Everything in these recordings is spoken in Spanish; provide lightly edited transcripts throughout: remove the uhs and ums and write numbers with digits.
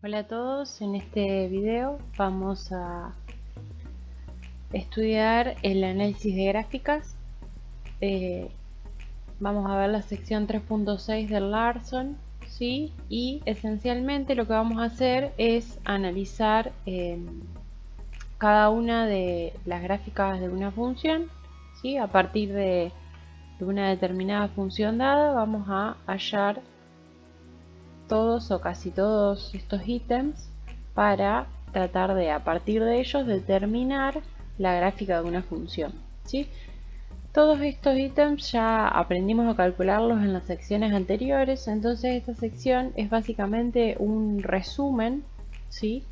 Hola a todos, en este video vamos a estudiar el análisis de gráficas. Vamos a ver la sección 3.6 del Larson, ¿sí? Y esencialmente lo que vamos a hacer es analizar cada una de las gráficas de una función, ¿sí? A partir de una determinada función dada vamos a hallar todos o casi todos estos ítems para tratar de, a partir de ellos, determinar la gráfica de una función, ¿sí? Todos estos ítems ya aprendimos a calcularlos en las secciones anteriores, entonces esta sección es básicamente un resumen, ¿sí?,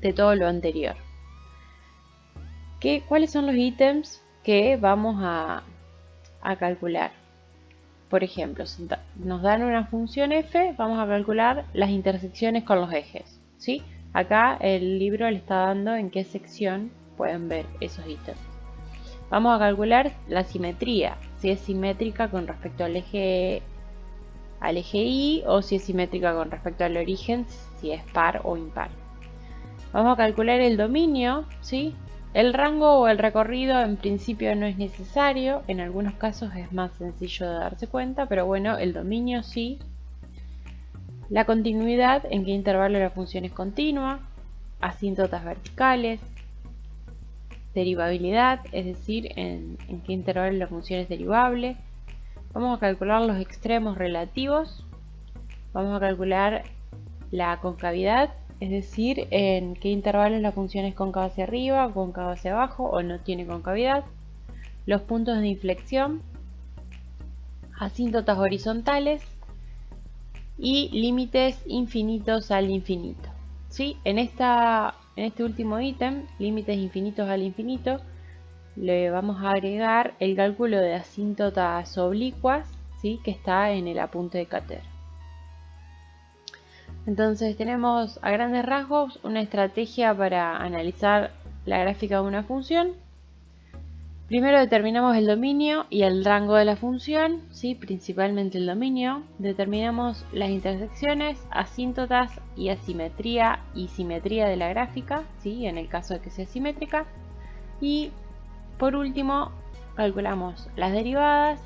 de todo lo anterior. ¿Cuáles son los ítems que vamos a calcular? Por ejemplo, si nos dan una función f, vamos a calcular las intersecciones con los ejes, ¿sí? Acá el libro le está dando en qué sección pueden ver esos ítems. Vamos a calcular la simetría, si es simétrica con respecto al eje Y o si es simétrica con respecto al origen, si es par o impar. Vamos a calcular el dominio, ¿sí? El rango o el recorrido en principio no es necesario, en algunos casos es más sencillo de darse cuenta, pero bueno, el dominio sí. La continuidad, en qué intervalo la función es continua, asíntotas verticales, derivabilidad, es decir, en qué intervalo la función es derivable. Vamos a calcular los extremos relativos, vamos a calcular la concavidad, es decir, en qué intervalos la función es cóncava hacia arriba, cóncava hacia abajo o no tiene concavidad. Los puntos de inflexión, asíntotas horizontales y límites infinitos al infinito, ¿sí? En este último ítem, límites infinitos al infinito, le vamos a agregar el cálculo de asíntotas oblicuas, ¿sí?, que está en el apunte de cátedra. Entonces tenemos a grandes rasgos una estrategia para analizar la gráfica de una función. Primero determinamos el dominio y el rango de la función, ¿sí?, principalmente el dominio. Determinamos las intersecciones, asíntotas y asimetría y simetría de la gráfica, ¿sí?, en el caso de que sea simétrica. Y por último calculamos las derivadas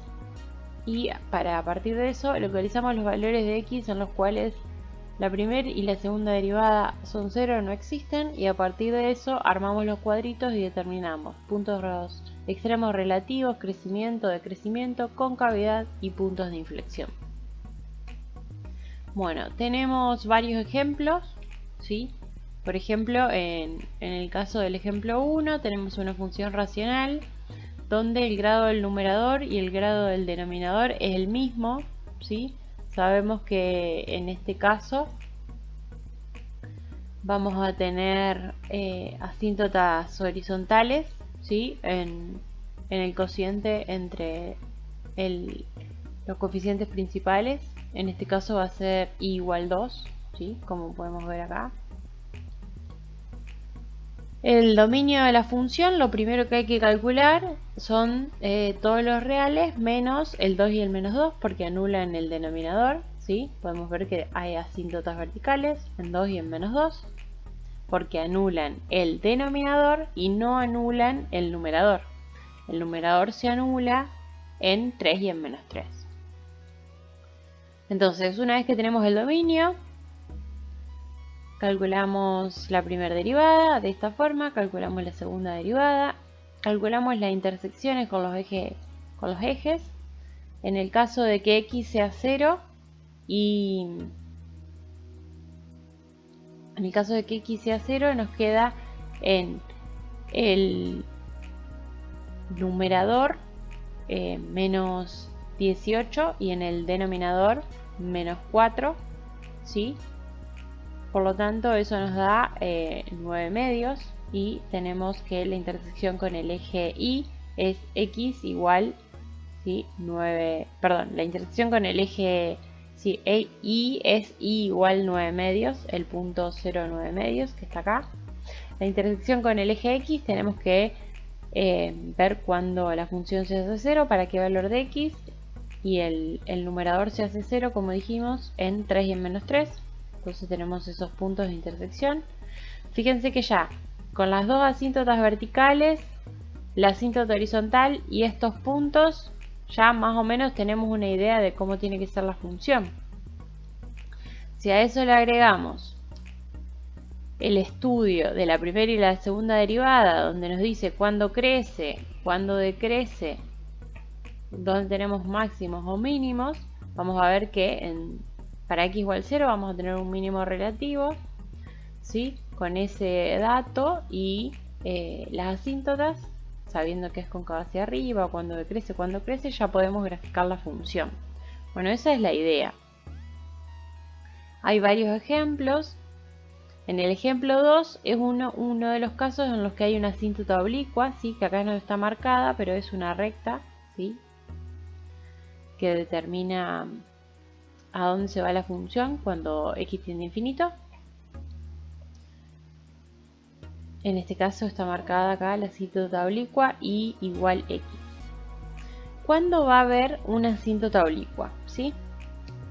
y a partir de eso localizamos los valores de x en los cuales la primera y la segunda derivada son 0, no existen, y a partir de eso armamos los cuadritos y determinamos puntos extremos relativos, crecimiento, decrecimiento, concavidad y puntos de inflexión. Bueno, tenemos varios ejemplos, ¿sí? Por ejemplo, en el caso del ejemplo 1 tenemos una función racional donde el grado del numerador y el grado del denominador es el mismo, ¿sí? Sabemos que en este caso vamos a tener asíntotas horizontales, ¿sí?, en el cociente entre los coeficientes principales. En este caso va a ser i igual 2, ¿sí?, como podemos ver acá. El dominio de la función, lo primero que hay que calcular son todos los reales menos el 2 y el menos 2, porque anulan el denominador, ¿sí? Podemos ver que hay asíntotas verticales en 2 y en menos 2, porque anulan el denominador y no anulan el numerador. El numerador se anula en 3 y en menos 3. Entonces, una vez que tenemos el dominio, calculamos la primera derivada de esta forma, calculamos la segunda derivada, calculamos las intersecciones con los ejes. En el caso de que x sea 0 y en el caso de que x sea 0 nos queda en el numerador menos 18 y en el denominador menos 4, ¿sí? Por lo tanto, eso nos da 9 medios y tenemos que la intersección con el eje Y es x igual, ¿sí?, 9, perdón, la intersección con el eje, sí, Y es Y igual 9 medios, el punto 0,9 medios que está acá. La intersección con el eje X tenemos que ver cuando la función se hace 0 para qué valor de X, y el numerador se hace 0, como dijimos, en 3 y en menos 3. Entonces tenemos esos puntos de intersección. Fíjense que ya con las dos asíntotas verticales, la asíntota horizontal y estos puntos, ya más o menos tenemos una idea de cómo tiene que ser la función. Si a eso le agregamos el estudio de la primera y la segunda derivada, donde nos dice cuándo crece, cuándo decrece, dónde tenemos máximos o mínimos, vamos a ver que para x igual 0 vamos a tener un mínimo relativo, ¿sí? Con ese dato y las asíntotas, sabiendo que es cóncava hacia arriba, cuando decrece, cuando crece, ya podemos graficar la función. Bueno, esa es la idea. Hay varios ejemplos. En el ejemplo 2 es uno de los casos en los que hay una asíntota oblicua, ¿sí? Que acá no está marcada, pero es una recta, ¿sí? Que determina a dónde se va la función cuando x tiende a infinito. En este caso está marcada acá la asíntota oblicua y igual x. ¿Cuándo va a haber una asíntota oblicua? ¿Sí?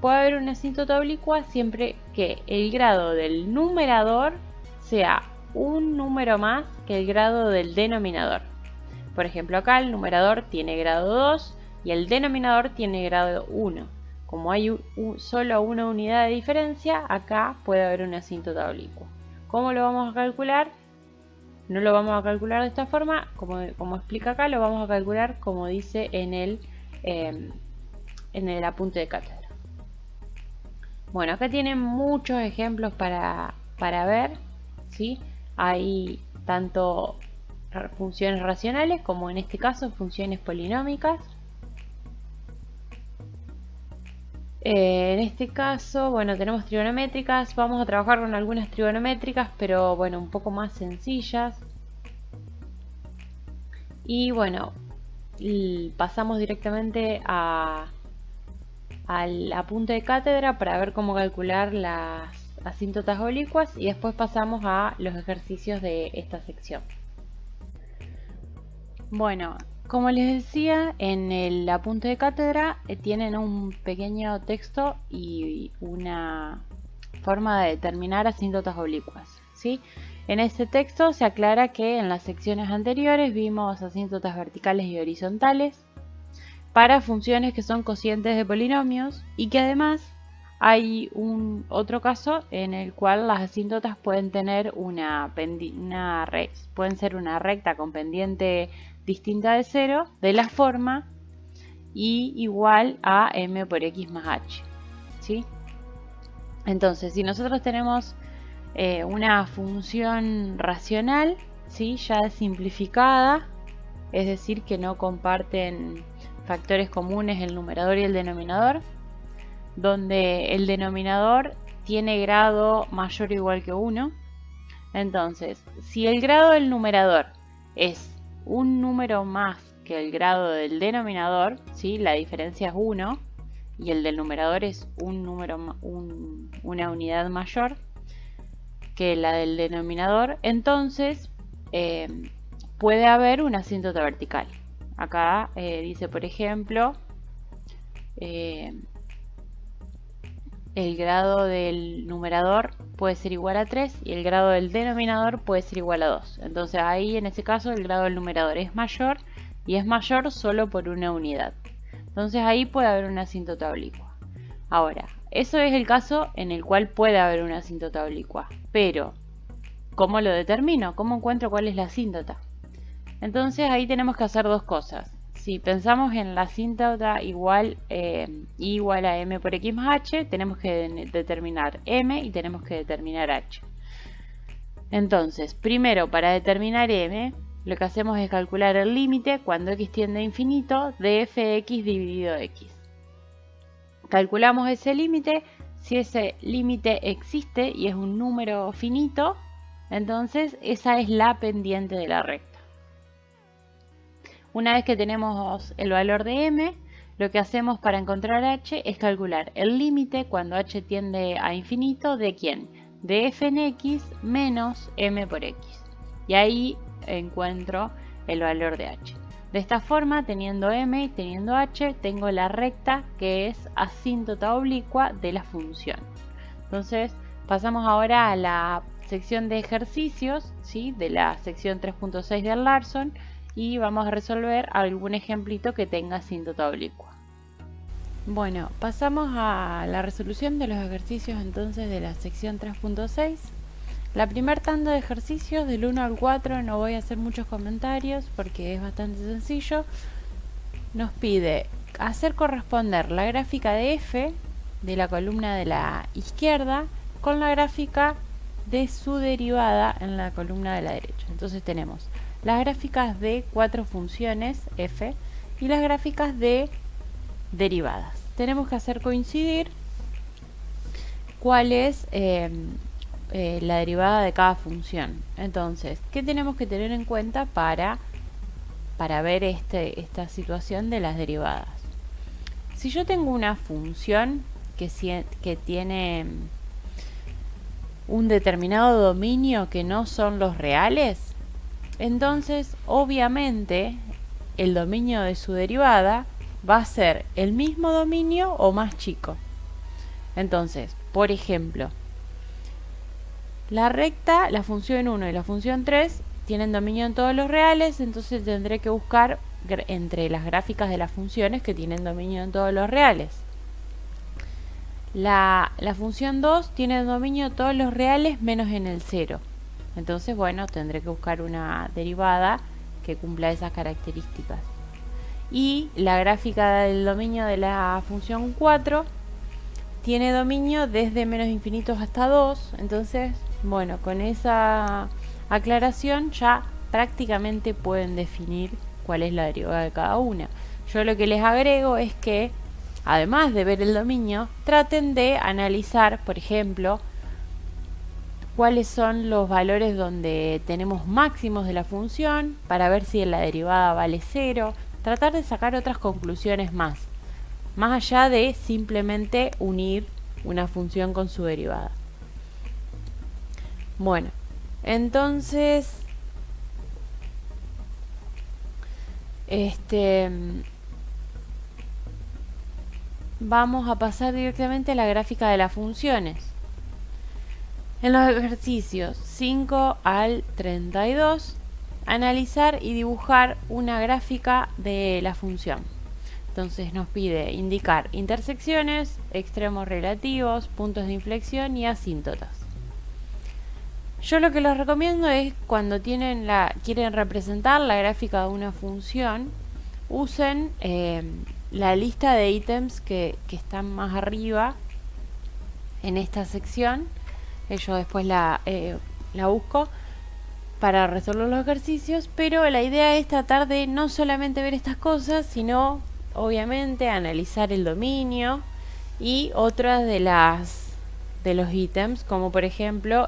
Puede haber una asíntota oblicua siempre que el grado del numerador sea un número más que el grado del denominador. Por ejemplo, acá el numerador tiene grado 2 y el denominador tiene grado 1. Como hay solo una unidad de diferencia, acá puede haber una asíntota oblicua. ¿Cómo lo vamos a calcular? No lo vamos a calcular de esta forma, como explica acá, lo vamos a calcular como dice en el apunte de cátedra. Bueno, acá tienen muchos ejemplos para ver, ¿sí? Hay tanto funciones racionales como en este caso funciones polinómicas. En este caso, bueno, tenemos trigonométricas. Vamos a trabajar con algunas trigonométricas, pero bueno, un poco más sencillas. Y bueno, pasamos directamente al apunte de cátedra para ver cómo calcular las asíntotas oblicuas y después pasamos a los ejercicios de esta sección. Bueno, como les decía, en el apunte de cátedra tienen un pequeño texto y una forma de determinar asíntotas oblicuas, ¿sí? En este texto se aclara que en las secciones anteriores vimos asíntotas verticales y horizontales para funciones que son cocientes de polinomios y que además hay otro caso en el cual las asíntotas pueden tener pueden ser una recta con pendiente distinta de 0 de la forma y igual a m por x más h, ¿sí? Entonces, si nosotros tenemos una función racional, ¿sí? Ya simplificada, es decir, que no comparten factores comunes el numerador y el denominador, donde el denominador tiene grado mayor o igual que 1. Entonces, si el grado del numerador es un número más que el grado del denominador, ¿sí? La diferencia es 1 y el del numerador es una unidad mayor que la del denominador, entonces puede haber una asíntota vertical. Acá dice, por ejemplo, el grado del numerador puede ser igual a 3 y el grado del denominador puede ser igual a 2. Entonces ahí en ese caso el grado del numerador es mayor y es mayor solo por una unidad. Entonces ahí puede haber una asíntota oblicua. Ahora, eso es el caso en el cual puede haber una asíntota oblicua. Pero, ¿cómo lo determino? ¿Cómo encuentro cuál es la asíntota? Entonces ahí tenemos que hacer dos cosas. Si pensamos en la asíntota igual a m por x más h, tenemos que determinar m y tenemos que determinar h. Entonces, primero para determinar m, lo que hacemos es calcular el límite cuando x tiende a infinito de f de x dividido x. Calculamos ese límite. Si ese límite existe y es un número finito, entonces esa es la pendiente de la recta. Una vez que tenemos el valor de m, lo que hacemos para encontrar h es calcular el límite cuando h tiende a infinito de ¿quién? De f en x menos m por x. Y ahí encuentro el valor de h. De esta forma, teniendo m y teniendo h, tengo la recta que es asíntota oblicua de la función. Entonces, Pasamos ahora a la sección de ejercicios, ¿sí? De la sección 3.6 del Larson, y vamos a resolver algún ejemplito que tenga asíntota oblicua. Bueno, pasamos a la resolución de los ejercicios entonces de la sección 3.6. La primera tanda de ejercicios del 1 al 4 no voy a hacer muchos comentarios porque es bastante sencillo. Nos pide hacer corresponder la gráfica de f de la columna de la izquierda con la gráfica de su derivada en la columna de la derecha. Entonces tenemos las gráficas de 4 funciones f y las gráficas de derivadas. Tenemos que hacer coincidir cuál es la derivada de cada función. Entonces, ¿qué tenemos que tener en cuenta para ver esta situación de las derivadas? Si yo tengo una función que tiene un determinado dominio que no son los reales, entonces obviamente el dominio de su derivada va a ser el mismo dominio o más chico. Entonces, por ejemplo, la recta, la función 1 y la función 3 tienen dominio en todos los reales, entonces tendré que buscar entre las gráficas de las funciones que tienen dominio en todos los reales. La función 2 tiene dominio en todos los reales menos en el 0. Entonces, bueno, tendré que buscar una derivada que cumpla esas características. Y la gráfica del dominio de la función 4 tiene dominio desde menos infinitos hasta 2. Entonces, bueno, con esa aclaración ya prácticamente pueden definir cuál es la derivada de cada una. Yo lo que les agrego es que, además de ver el dominio, traten de analizar, por ejemplo, cuáles son los valores donde tenemos máximos de la función para ver si la derivada vale 0. Tratar de sacar otras conclusiones más allá de simplemente unir una función con su derivada. Bueno, entonces vamos a pasar directamente a la gráfica de las funciones. En los ejercicios 5 al 32, analizar y dibujar una gráfica de la función. Entonces nos pide indicar intersecciones, extremos relativos, puntos de inflexión y asíntotas. Yo lo que les recomiendo es cuando quieren representar la gráfica de una función, usen la lista de ítems que están más arriba en esta sección. Yo después la busco para resolver los ejercicios, pero la idea es tratar de no solamente ver estas cosas, sino obviamente analizar el dominio y otras de los ítems, como por ejemplo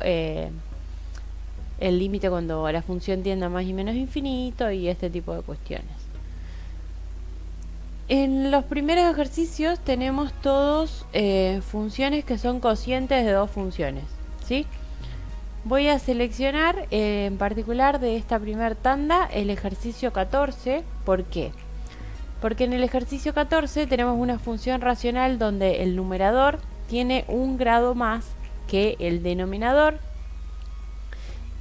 el límite cuando la función tiende a más y menos infinito y este tipo de cuestiones. En los primeros ejercicios tenemos todos funciones que son cocientes de dos funciones, ¿sí? Voy a seleccionar en particular de esta primera tanda el ejercicio 14. ¿Por qué? Porque en el ejercicio 14 tenemos una función racional donde el numerador tiene un grado más que el denominador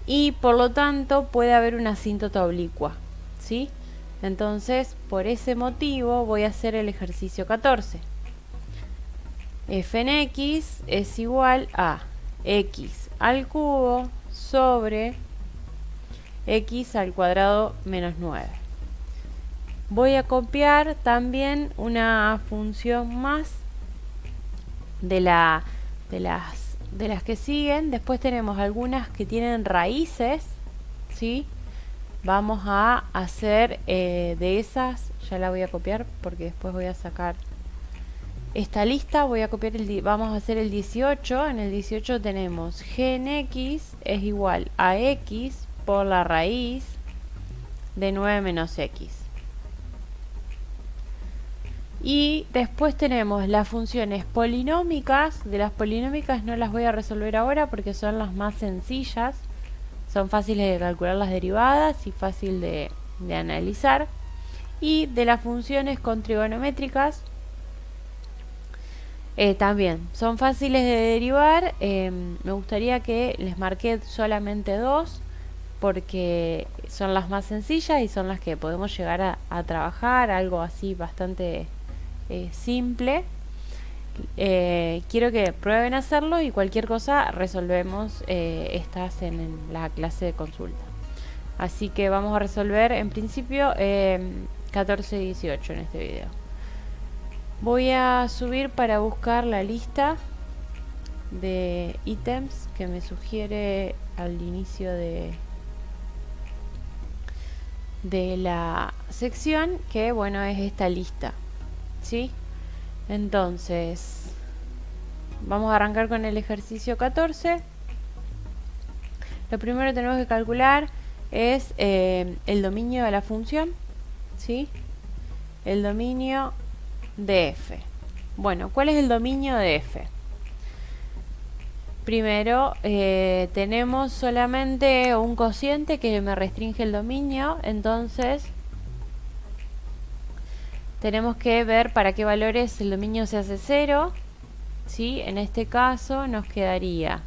y por lo tanto puede haber una asíntota oblicua, ¿sí? Entonces, por ese motivo voy a hacer el ejercicio 14. F en x es igual a x al cubo sobre x al cuadrado menos 9. Voy a copiar también una función más de las que siguen. Después tenemos algunas que tienen raíces, ¿sí? Vamos a hacer de esas, ya la voy a copiar porque después voy a sacar esta lista. Voy a copiar vamos a hacer el 18. En el 18 tenemos g en x es igual a x por la raíz de 9 menos x. Y después tenemos las funciones polinómicas. De las polinómicas no las voy a resolver ahora porque son las más sencillas. Son fáciles de calcular las derivadas y fácil de analizar. Y de las funciones con trigonométricas, También son fáciles de derivar. Me gustaría que les marqué solamente dos porque son las más sencillas y son las que podemos llegar a trabajar, algo así bastante simple. Quiero que prueben a hacerlo y cualquier cosa resolvemos estas en la clase de consulta. Así que vamos a resolver en principio 14 y 18 en este video. Voy a subir para buscar la lista de ítems que me sugiere al inicio de la sección, que bueno, es esta lista, ¿sí? Entonces vamos a arrancar con el ejercicio 14. Lo primero que tenemos que calcular es el dominio de la función, ¿sí? El dominio de f. Bueno, ¿cuál es el dominio de f? Primero, tenemos solamente un cociente que me restringe el dominio, entonces tenemos que ver para qué valores el dominio se hace 0, ¿sí? En este caso nos quedaría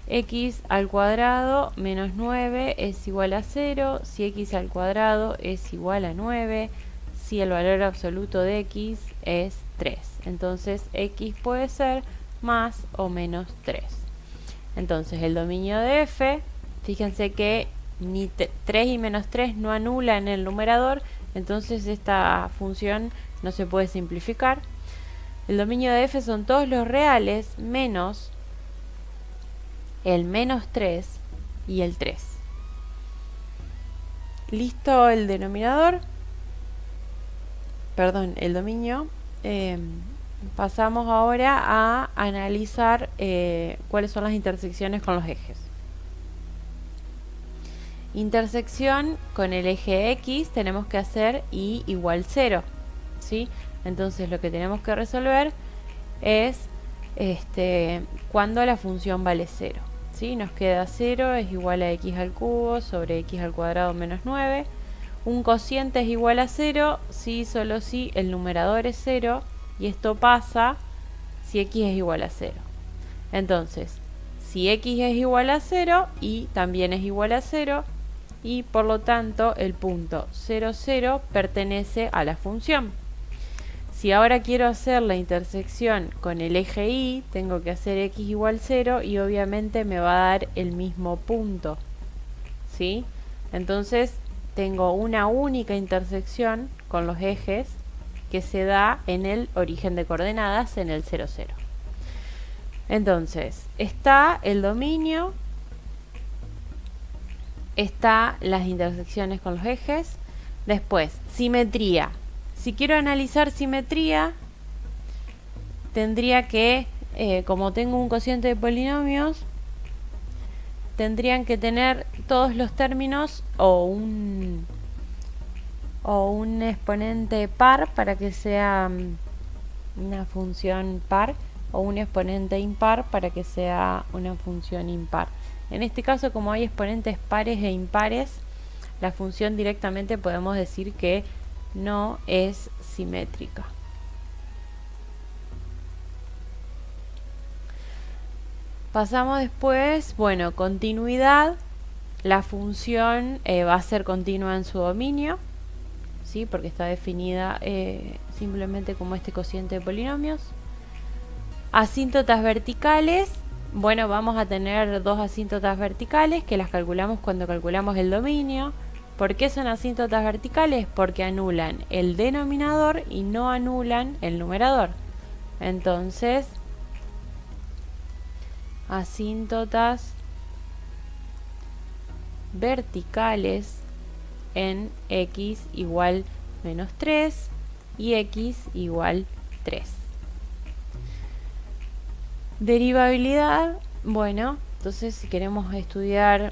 x al cuadrado menos 9 es igual a 0, si x al cuadrado es igual a 9, si el valor absoluto de x es 3. Entonces x puede ser más o menos 3. Entonces el dominio de f, fíjense que ni 3 y menos 3 no anulan el numerador, entonces esta función no se puede simplificar. El dominio de f son todos los reales menos el menos 3 y el 3. Listo el denominador, perdón, el dominio. Pasamos ahora a analizar cuáles son las intersecciones con los ejes. Intersección con el eje x tenemos que hacer y igual 0, ¿sí? Entonces lo que tenemos que resolver es cuando la función vale 0, ¿sí? Nos queda 0 es igual a x al cubo sobre x al cuadrado menos 9. Un cociente es igual a 0 si solo si el numerador es 0, y esto pasa si x es igual a 0. Entonces, si x es igual a 0, y también es igual a 0, y por lo tanto el punto 0, 0 pertenece a la función. Si ahora quiero hacer la intersección con el eje y, tengo que hacer x igual 0 y obviamente me va a dar el mismo punto, ¿sí? Entonces tengo una única intersección con los ejes que se da en el origen de coordenadas en el 0, 0. Entonces está el dominio, está las intersecciones con los ejes. Después, simetría. Si quiero analizar simetría, tendría que, como tengo un cociente de polinomios, tendrían que tener todos los términos o un exponente par para que sea una función par, o un exponente impar para que sea una función impar. En este caso, como hay exponentes pares e impares, la función directamente podemos decir que no es simétrica. Pasamos después, bueno, continuidad. La función va a ser continua en su dominio, ¿sí? Porque está definida simplemente como este cociente de polinomios. Asíntotas verticales. Bueno, vamos a tener dos asíntotas verticales que las calculamos cuando calculamos el dominio. ¿Por qué son asíntotas verticales? Porque anulan el denominador y no anulan el numerador. Entonces, asíntotas verticales en x igual menos 3 y x igual 3. Derivabilidad. Bueno, entonces si queremos estudiar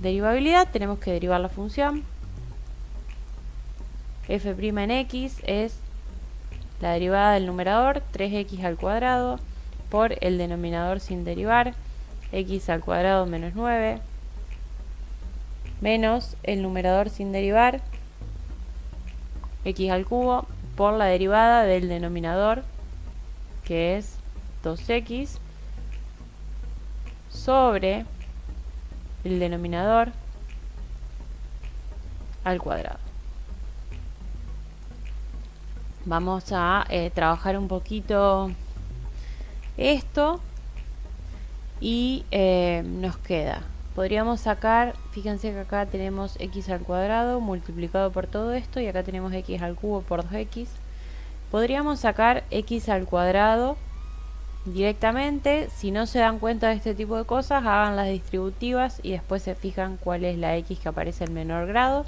derivabilidad, tenemos que derivar la función. F' en x es la derivada del numerador, 3x al cuadrado, por el denominador sin derivar, x al cuadrado menos 9, menos el numerador sin derivar, x al cubo, por la derivada del denominador, que es 2x, sobre el denominador al cuadrado. Vamos a trabajar un poquito esto y nos queda. Podríamos sacar, fíjense que acá tenemos x al cuadrado multiplicado por todo esto y acá tenemos x al cubo por 2x. Podríamos sacar x al cuadrado directamente. Si no se dan cuenta de este tipo de cosas, hagan las distributivas y después se fijan cuál es la x que aparece en menor grado.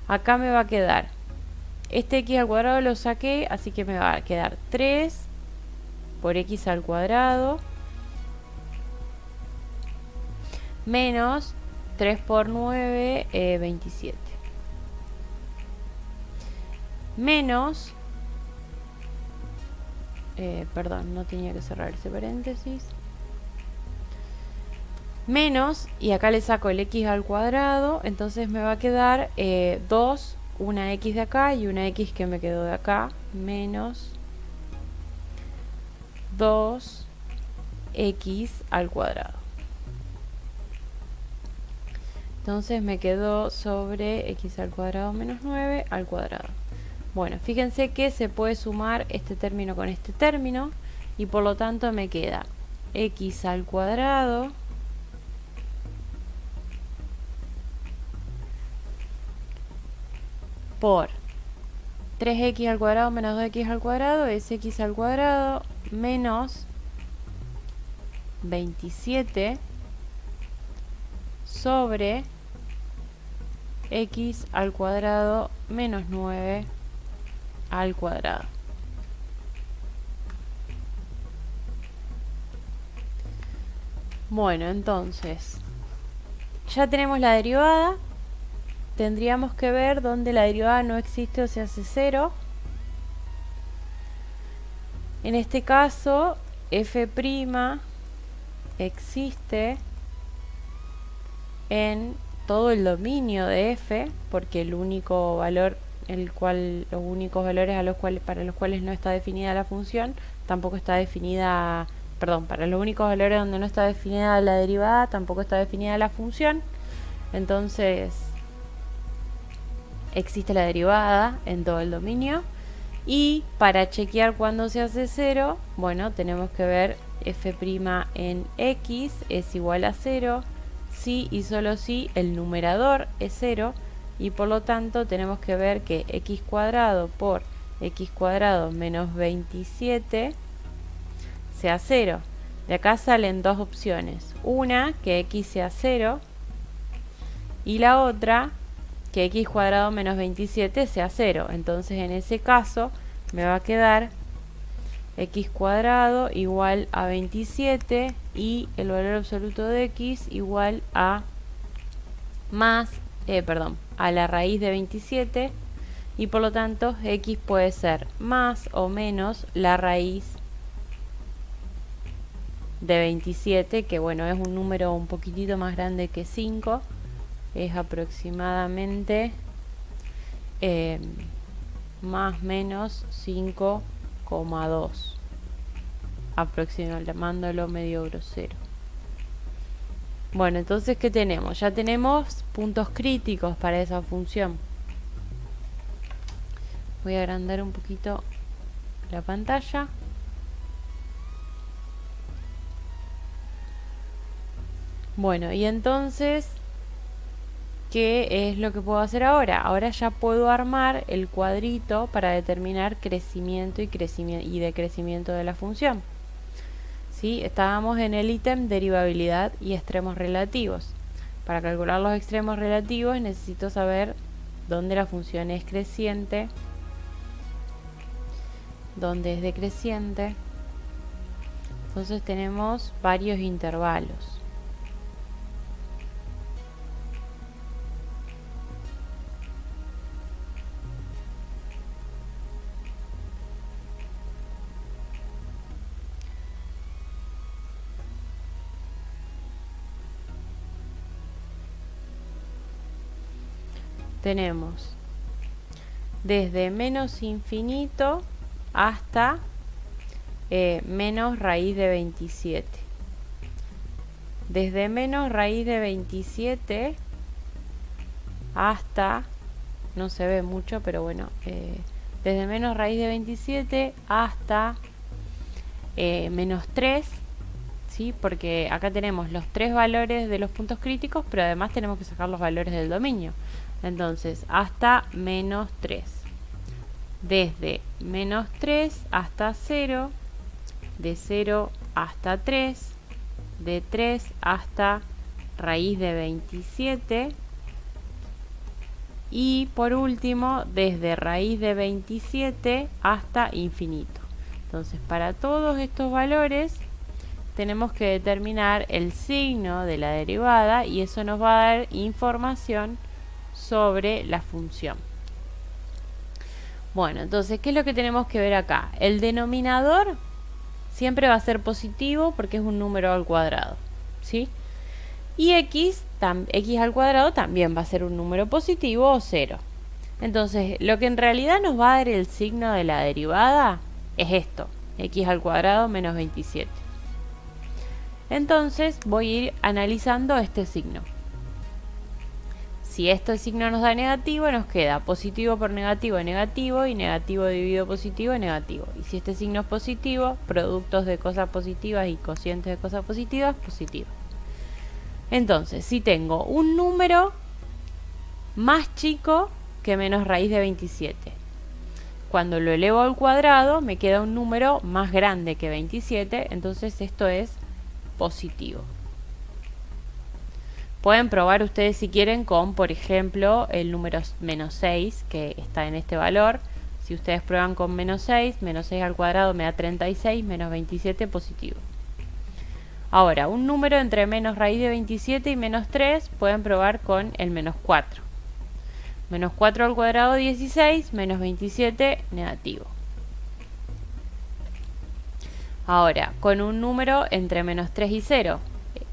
Acá me va a quedar este x al cuadrado, lo saqué, así que me va a quedar 3 por x al cuadrado menos 3 por 9, 27. Menos, perdón, no tenía que cerrar ese paréntesis. Menos, y acá le saco el x al cuadrado, entonces me va a quedar 2, una x de acá y una x que me quedó de acá, menos 2x al cuadrado. Entonces me quedó sobre x al cuadrado menos 9 al cuadrado. Bueno, fíjense que se puede sumar este término con este término y por lo tanto me queda x al cuadrado por 3x al cuadrado menos 2x al cuadrado es x al cuadrado menos 27 sobre x al cuadrado menos 9 al cuadrado. Bueno, entonces ya tenemos la derivada. Tendríamos que ver dónde la derivada no existe o se hace 0. En este caso, f' existe en todo el dominio de f, porque el único valor, los únicos valores para los cuales no está definida la función, tampoco está definida, perdón, para los únicos valores donde no está definida la derivada, tampoco está definida la función. Entonces, existe la derivada en todo el dominio. Y para chequear cuando se hace 0, bueno, tenemos que ver f' en x es igual a 0, si y solo si el numerador es 0, y por lo tanto tenemos que ver que x cuadrado por x cuadrado menos 27 sea 0. De acá salen dos opciones, una que x sea 0 y la otra que x cuadrado menos 27 sea 0. Entonces en ese caso me va a quedar x cuadrado igual a 27 y el valor absoluto de x igual a a la raíz de 27, y por lo tanto x puede ser más o menos la raíz de 27, que bueno, es un número un poquitito más grande que 5, es aproximadamente más menos 5,2, aproximándolo medio grosero. Bueno, entonces, ¿qué tenemos? Ya tenemos puntos críticos para esa función. Voy a agrandar un poquito la pantalla. Bueno, y entonces, ¿qué es lo que puedo hacer ahora? Ahora ya puedo armar el cuadrito para determinar crecimiento y decrecimiento de la función. ¿Sí? Estábamos en el ítem derivabilidad y extremos relativos. Para calcular los extremos relativos necesito saber dónde la función es creciente, dónde es decreciente. Entonces tenemos varios intervalos. Tenemos desde menos infinito hasta menos raíz de 27. Desde menos raíz de 27 hasta, no se ve mucho, pero bueno, desde menos raíz de 27 hasta menos 3, ¿sí? Porque acá tenemos los 3 valores de los puntos críticos, pero además tenemos que sacar los valores del dominio. Entonces, hasta menos 3. Desde menos 3 hasta 0, de 0 hasta 3, de 3 hasta raíz de 27, y por último desde raíz de 27 hasta infinito. Entonces, para todos estos valores tenemos que determinar el signo de la derivada y eso nos va a dar información sobre la función. Bueno, entonces, ¿qué es lo que tenemos que ver acá? El denominador siempre va a ser positivo porque es un número al cuadrado, ¿sí? Y x al cuadrado también va a ser un número positivo o 0. Entonces, lo que en realidad nos va a dar el signo de la derivada es esto, x al cuadrado menos 27. Entonces, voy a ir analizando este signo. Si este signo nos da negativo, nos queda positivo por negativo, negativo, y negativo dividido positivo, negativo. Y si este signo es positivo, productos de cosas positivas y cocientes de cosas positivas, positivo. Entonces, si tengo un número más chico que menos raíz de 27, cuando lo elevo al cuadrado me queda un número más grande que 27, entonces esto es positivo. Pueden probar ustedes si quieren con, por ejemplo, el número menos 6, que está en este valor. Si ustedes prueban con menos 6 al cuadrado me da 36, menos 27 positivo. Ahora, un número entre menos raíz de 27 y menos 3 pueden probar con el menos 4. Menos 4 al cuadrado 16, menos 27 negativo. Ahora, con un número entre menos 3 y 0,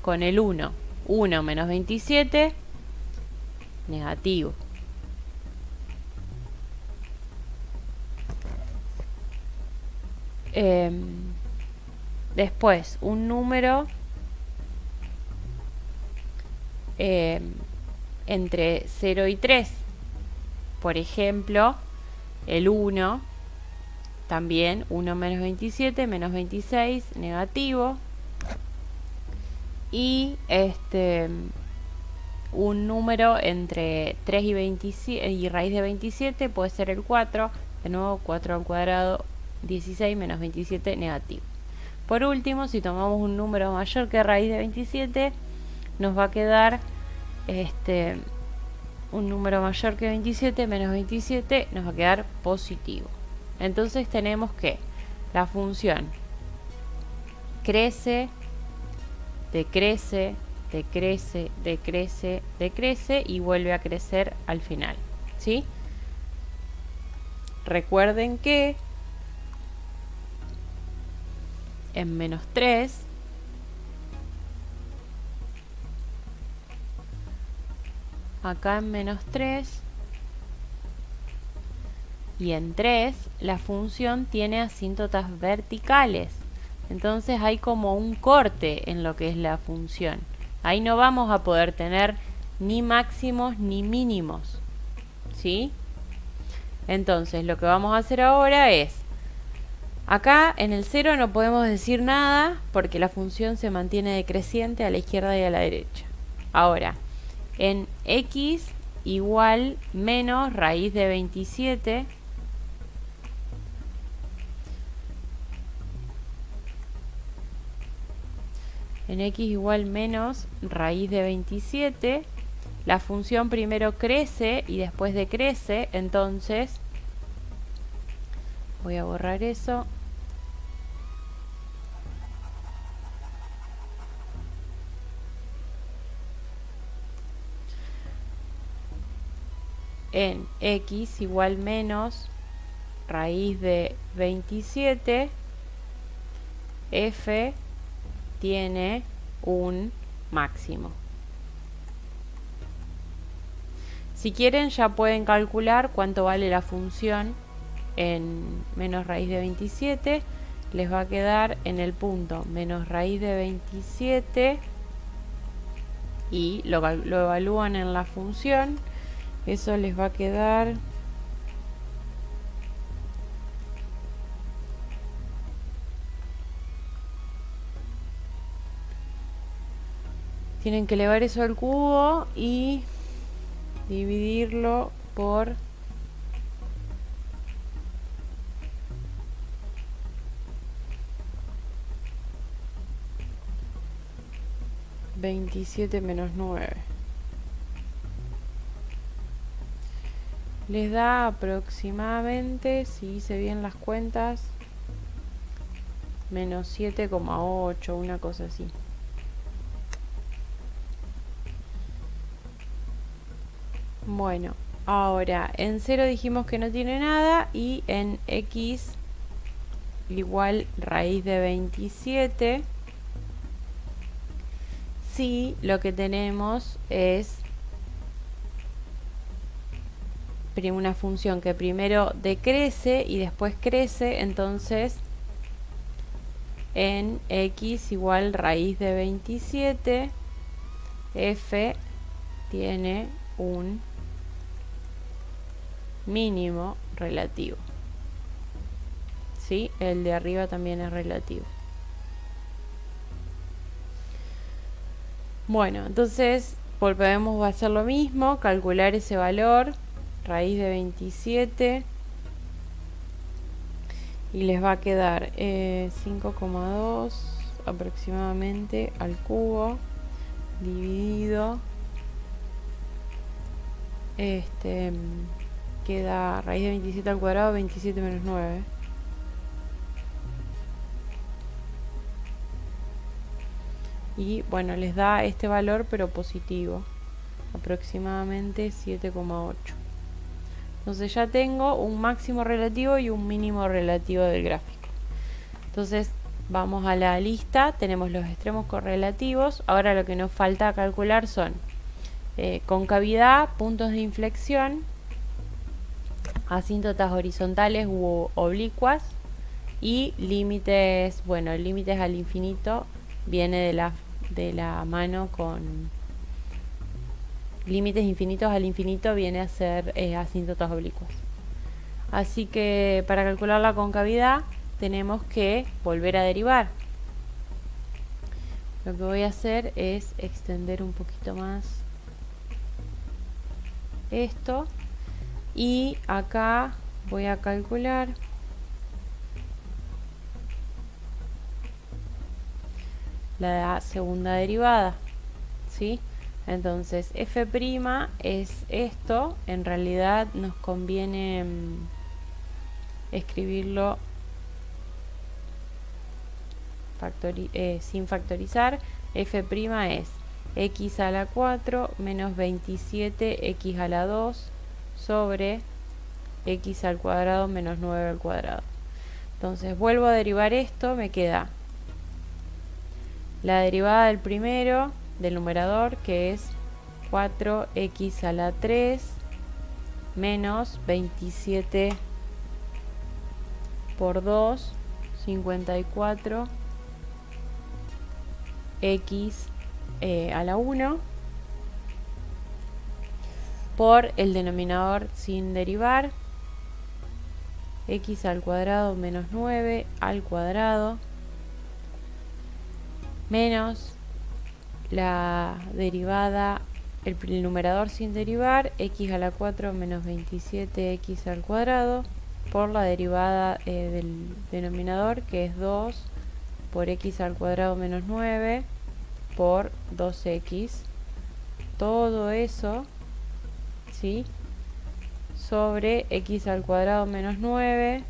con el 1. 1 menos 27, negativo. Después, un número entre 0 y 3. Por ejemplo, el 1, también 1 menos 27, menos 26, negativo. Y un número entre 3 y 27 y raíz de 27 puede ser el 4, de nuevo 4 al cuadrado 16 menos 27 negativo. Por último, si tomamos un número mayor que raíz de 27, nos va a quedar un número mayor que 27 menos 27 nos va a quedar positivo. Entonces tenemos que la función crece, decrece, decrece, decrece, decrece y vuelve a crecer al final, ¿sí? Recuerden que en menos 3 acá en menos 3 y en 3 la función tiene asíntotas verticales. Entonces hay como un corte en lo que es la función. Ahí no vamos a poder tener ni máximos ni mínimos, ¿sí? Entonces lo que vamos a hacer ahora es, acá en el 0 no podemos decir nada porque la función se mantiene decreciente a la izquierda y a la derecha. Ahora, en x igual menos raíz de 27, en x igual menos raíz de 27, la función primero crece y después decrece, entonces voy a borrar eso. En x igual menos raíz de 27, f tiene un máximo. Si quieren ya pueden calcular cuánto vale la función en menos raíz de 27. Les va a quedar en el punto menos raíz de 27 y lo evalúan en la función. Eso les va a quedar tienen que elevar eso al cubo y dividirlo por 27 menos 9. Les da aproximadamente, si hice bien las cuentas, menos 7,8, una cosa así. Bueno, ahora en 0 dijimos que no tiene nada y en x igual raíz de 27, sí, lo que tenemos es una función que primero decrece y después crece, entonces en x igual raíz de 27, f tiene un mínimo relativo. ¿Sí? El de arriba también es relativo. Bueno, entonces volvemos a hacer lo mismo, calcular ese valor, raíz de 27, y les va a quedar 5,2 aproximadamente al cubo, dividido, queda raíz de 27 al cuadrado, 27 menos 9. Y bueno, les da este valor pero positivo, aproximadamente 7,8. Entonces ya tengo un máximo relativo y un mínimo relativo del gráfico. Entonces vamos a la lista, tenemos los extremos correlativos. Ahora lo que nos falta calcular son concavidad, puntos de inflexión, asíntotas horizontales u oblicuas y límites. Bueno, límites al infinito viene de la mano con límites infinitos al infinito, viene a ser asíntotas oblicuas. Así que para calcular la concavidad tenemos que volver a derivar. Lo que voy a hacer es extender un poquito más esto y acá voy a calcular la segunda derivada, ¿sí? Entonces f' es esto. En realidad nos conviene escribirlo sin factorizar. F' es x a la 4 menos 27x a la 2 sobre x al cuadrado menos 9 al cuadrado. Entonces vuelvo a derivar esto, me queda la derivada del primero, del numerador, que es 4x a la 3 menos 27 por 2, 54 x a la 1 por el denominador sin derivar, x al cuadrado menos 9 al cuadrado menos la derivada, el numerador sin derivar, x a la 4 menos 27x al cuadrado por la derivada del denominador, que es 2 por x al cuadrado menos 9 por 2x. Todo eso, ¿sí?, sobre x al cuadrado menos 9,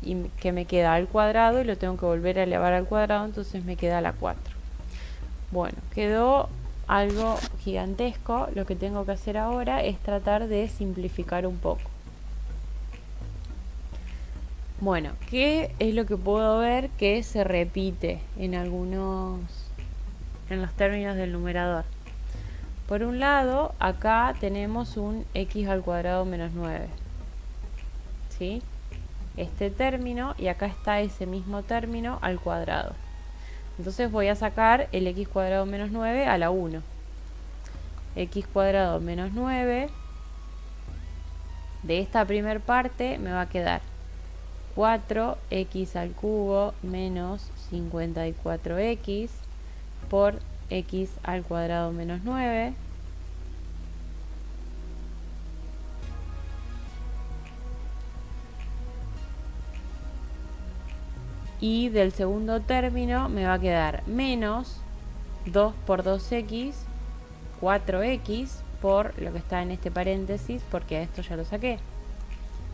y que me queda al cuadrado y lo tengo que volver a elevar al cuadrado, entonces me queda la 4. Bueno, quedó algo gigantesco. Lo que tengo que hacer ahora es tratar de simplificar un poco. Bueno, ¿qué es lo que puedo ver que se repite en los términos del numerador? Por un lado, acá tenemos un x al cuadrado menos 9. ¿Sí? Este término, y acá está ese mismo término al cuadrado. Entonces voy a sacar el x cuadrado menos 9 a la 1. X cuadrado menos 9. De esta primer parte me va a quedar 4x al cubo menos 54x por x al cuadrado menos 9. Y del segundo término me va a quedar menos 2 por 2x, 4x por lo que está en este paréntesis, porque a esto ya lo saqué.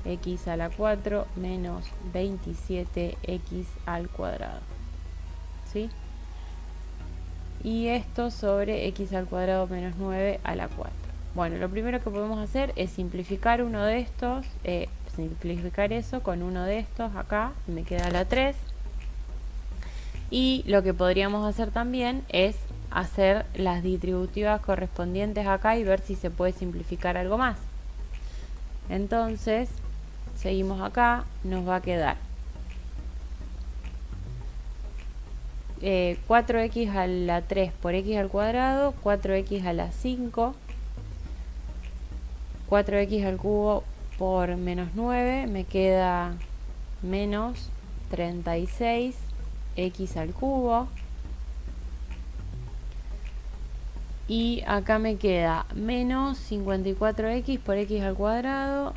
X a la 4 menos 27x al cuadrado. ¿Sí? Y esto sobre x al cuadrado menos 9 a la 4. Bueno, lo primero que podemos hacer es simplificar uno de estos, simplificar eso con uno de estos acá, y me queda la 3. Y lo que podríamos hacer también es hacer las distributivas correspondientes acá y ver si se puede simplificar algo más. Entonces, seguimos acá, nos va a quedar 4x a la 3 por x al cuadrado, 4x a la 5, 4x al cubo por menos 9, me queda menos 36x al cubo. Y acá me queda menos 54x por x al cuadrado,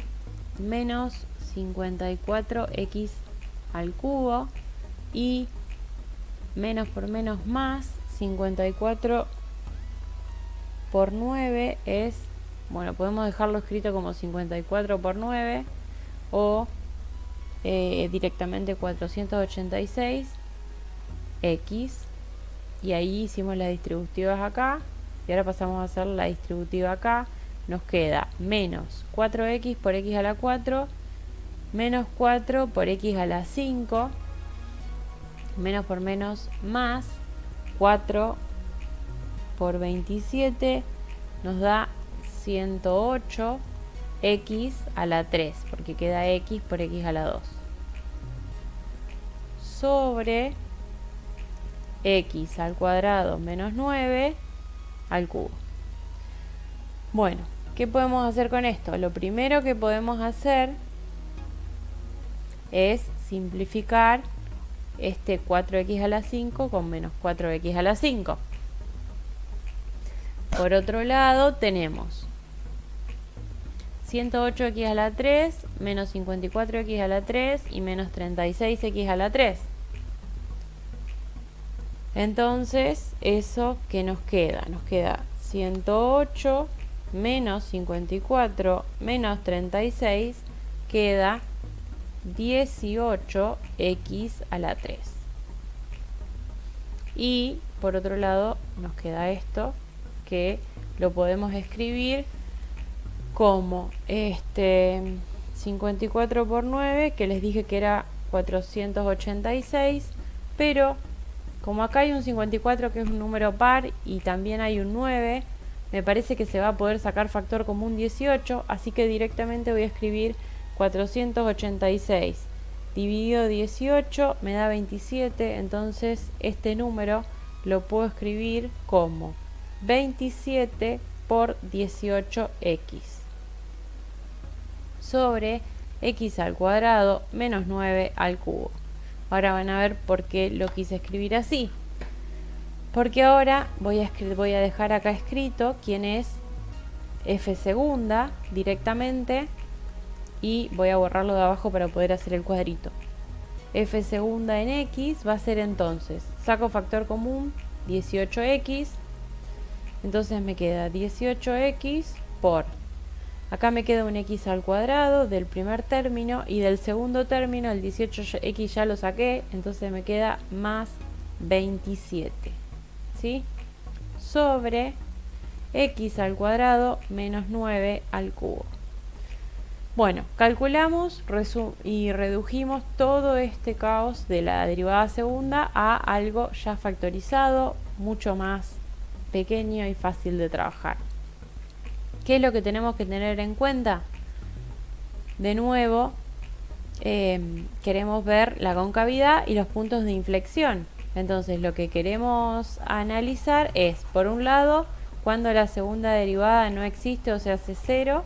menos 54x al cubo, y menos por menos más, 54 por 9 es, bueno, podemos dejarlo escrito como 54 por 9 o directamente 486x, y ahí hicimos las distributivas acá. Y ahora pasamos a hacer la distributiva acá. Nos queda menos 4x por x a la 4, menos 4 por x a la 5, menos por menos más, 4 por 27 nos da 108x a la 3, porque queda x por x a la 2, sobre x al cuadrado menos 9 al cubo. Bueno, ¿qué podemos hacer con esto? Lo primero que podemos hacer es simplificar este 4x a la 5 con menos 4x a la 5. Por otro lado tenemos 108x a la 3 menos 54x a la 3 y menos 36x a la 3. Entonces, eso que nos queda 108 menos 54 menos 36, queda 18x a la 3. Y por otro lado nos queda esto, que lo podemos escribir como 54 por 9, que les dije que era 486, pero como acá hay un 54 que es un número par y también hay un 9, me parece que se va a poder sacar factor común 18, así que directamente voy a escribir 486 dividido 18 me da 27, entonces este número lo puedo escribir como 27 por 18x sobre x al cuadrado menos 9 al cubo. Ahora van a ver por qué lo quise escribir así. Porque ahora voy a dejar acá escrito quién es f segunda directamente y voy a borrarlo de abajo para poder hacer el cuadrito. F segunda en x va a ser entonces, saco factor común 18x, entonces me queda 18x por, acá me queda un x al cuadrado del primer término y del segundo término el 18x ya lo saqué, entonces me queda más 27, ¿sí? Sobre x al cuadrado menos 9 al cubo. Bueno, calculamos y redujimos todo este caos de la derivada segunda a algo ya factorizado, mucho más pequeño y fácil de trabajar. ¿Qué es lo que tenemos que tener en cuenta? De nuevo, queremos ver la concavidad y los puntos de inflexión. Entonces lo que queremos analizar es, por un lado, cuando la segunda derivada no existe o se hace cero,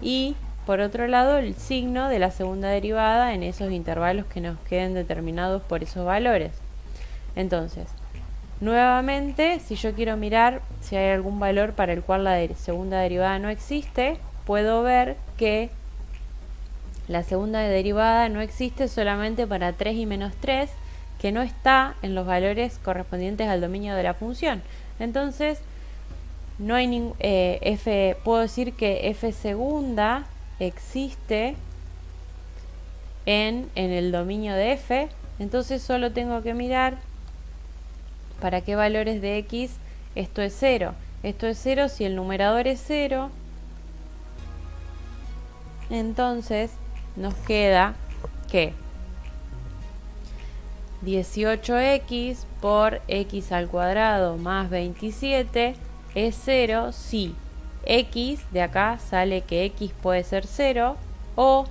y por otro lado el signo de la segunda derivada en esos intervalos que nos queden determinados por esos valores. Entonces, nuevamente, si yo quiero mirar si hay algún valor para el cual la segunda derivada no existe, puedo ver que la segunda derivada no existe solamente para 3 y menos 3, que no está en los valores correspondientes al dominio de la función. Entonces, no hay puedo decir que f segunda existe en el dominio de f. Entonces solo tengo que mirar para qué valores de x esto es 0. Esto es 0 si el numerador es 0. Entonces nos queda que 18x por x al cuadrado más 27 es 0 si x, de acá sale que x puede ser 0, o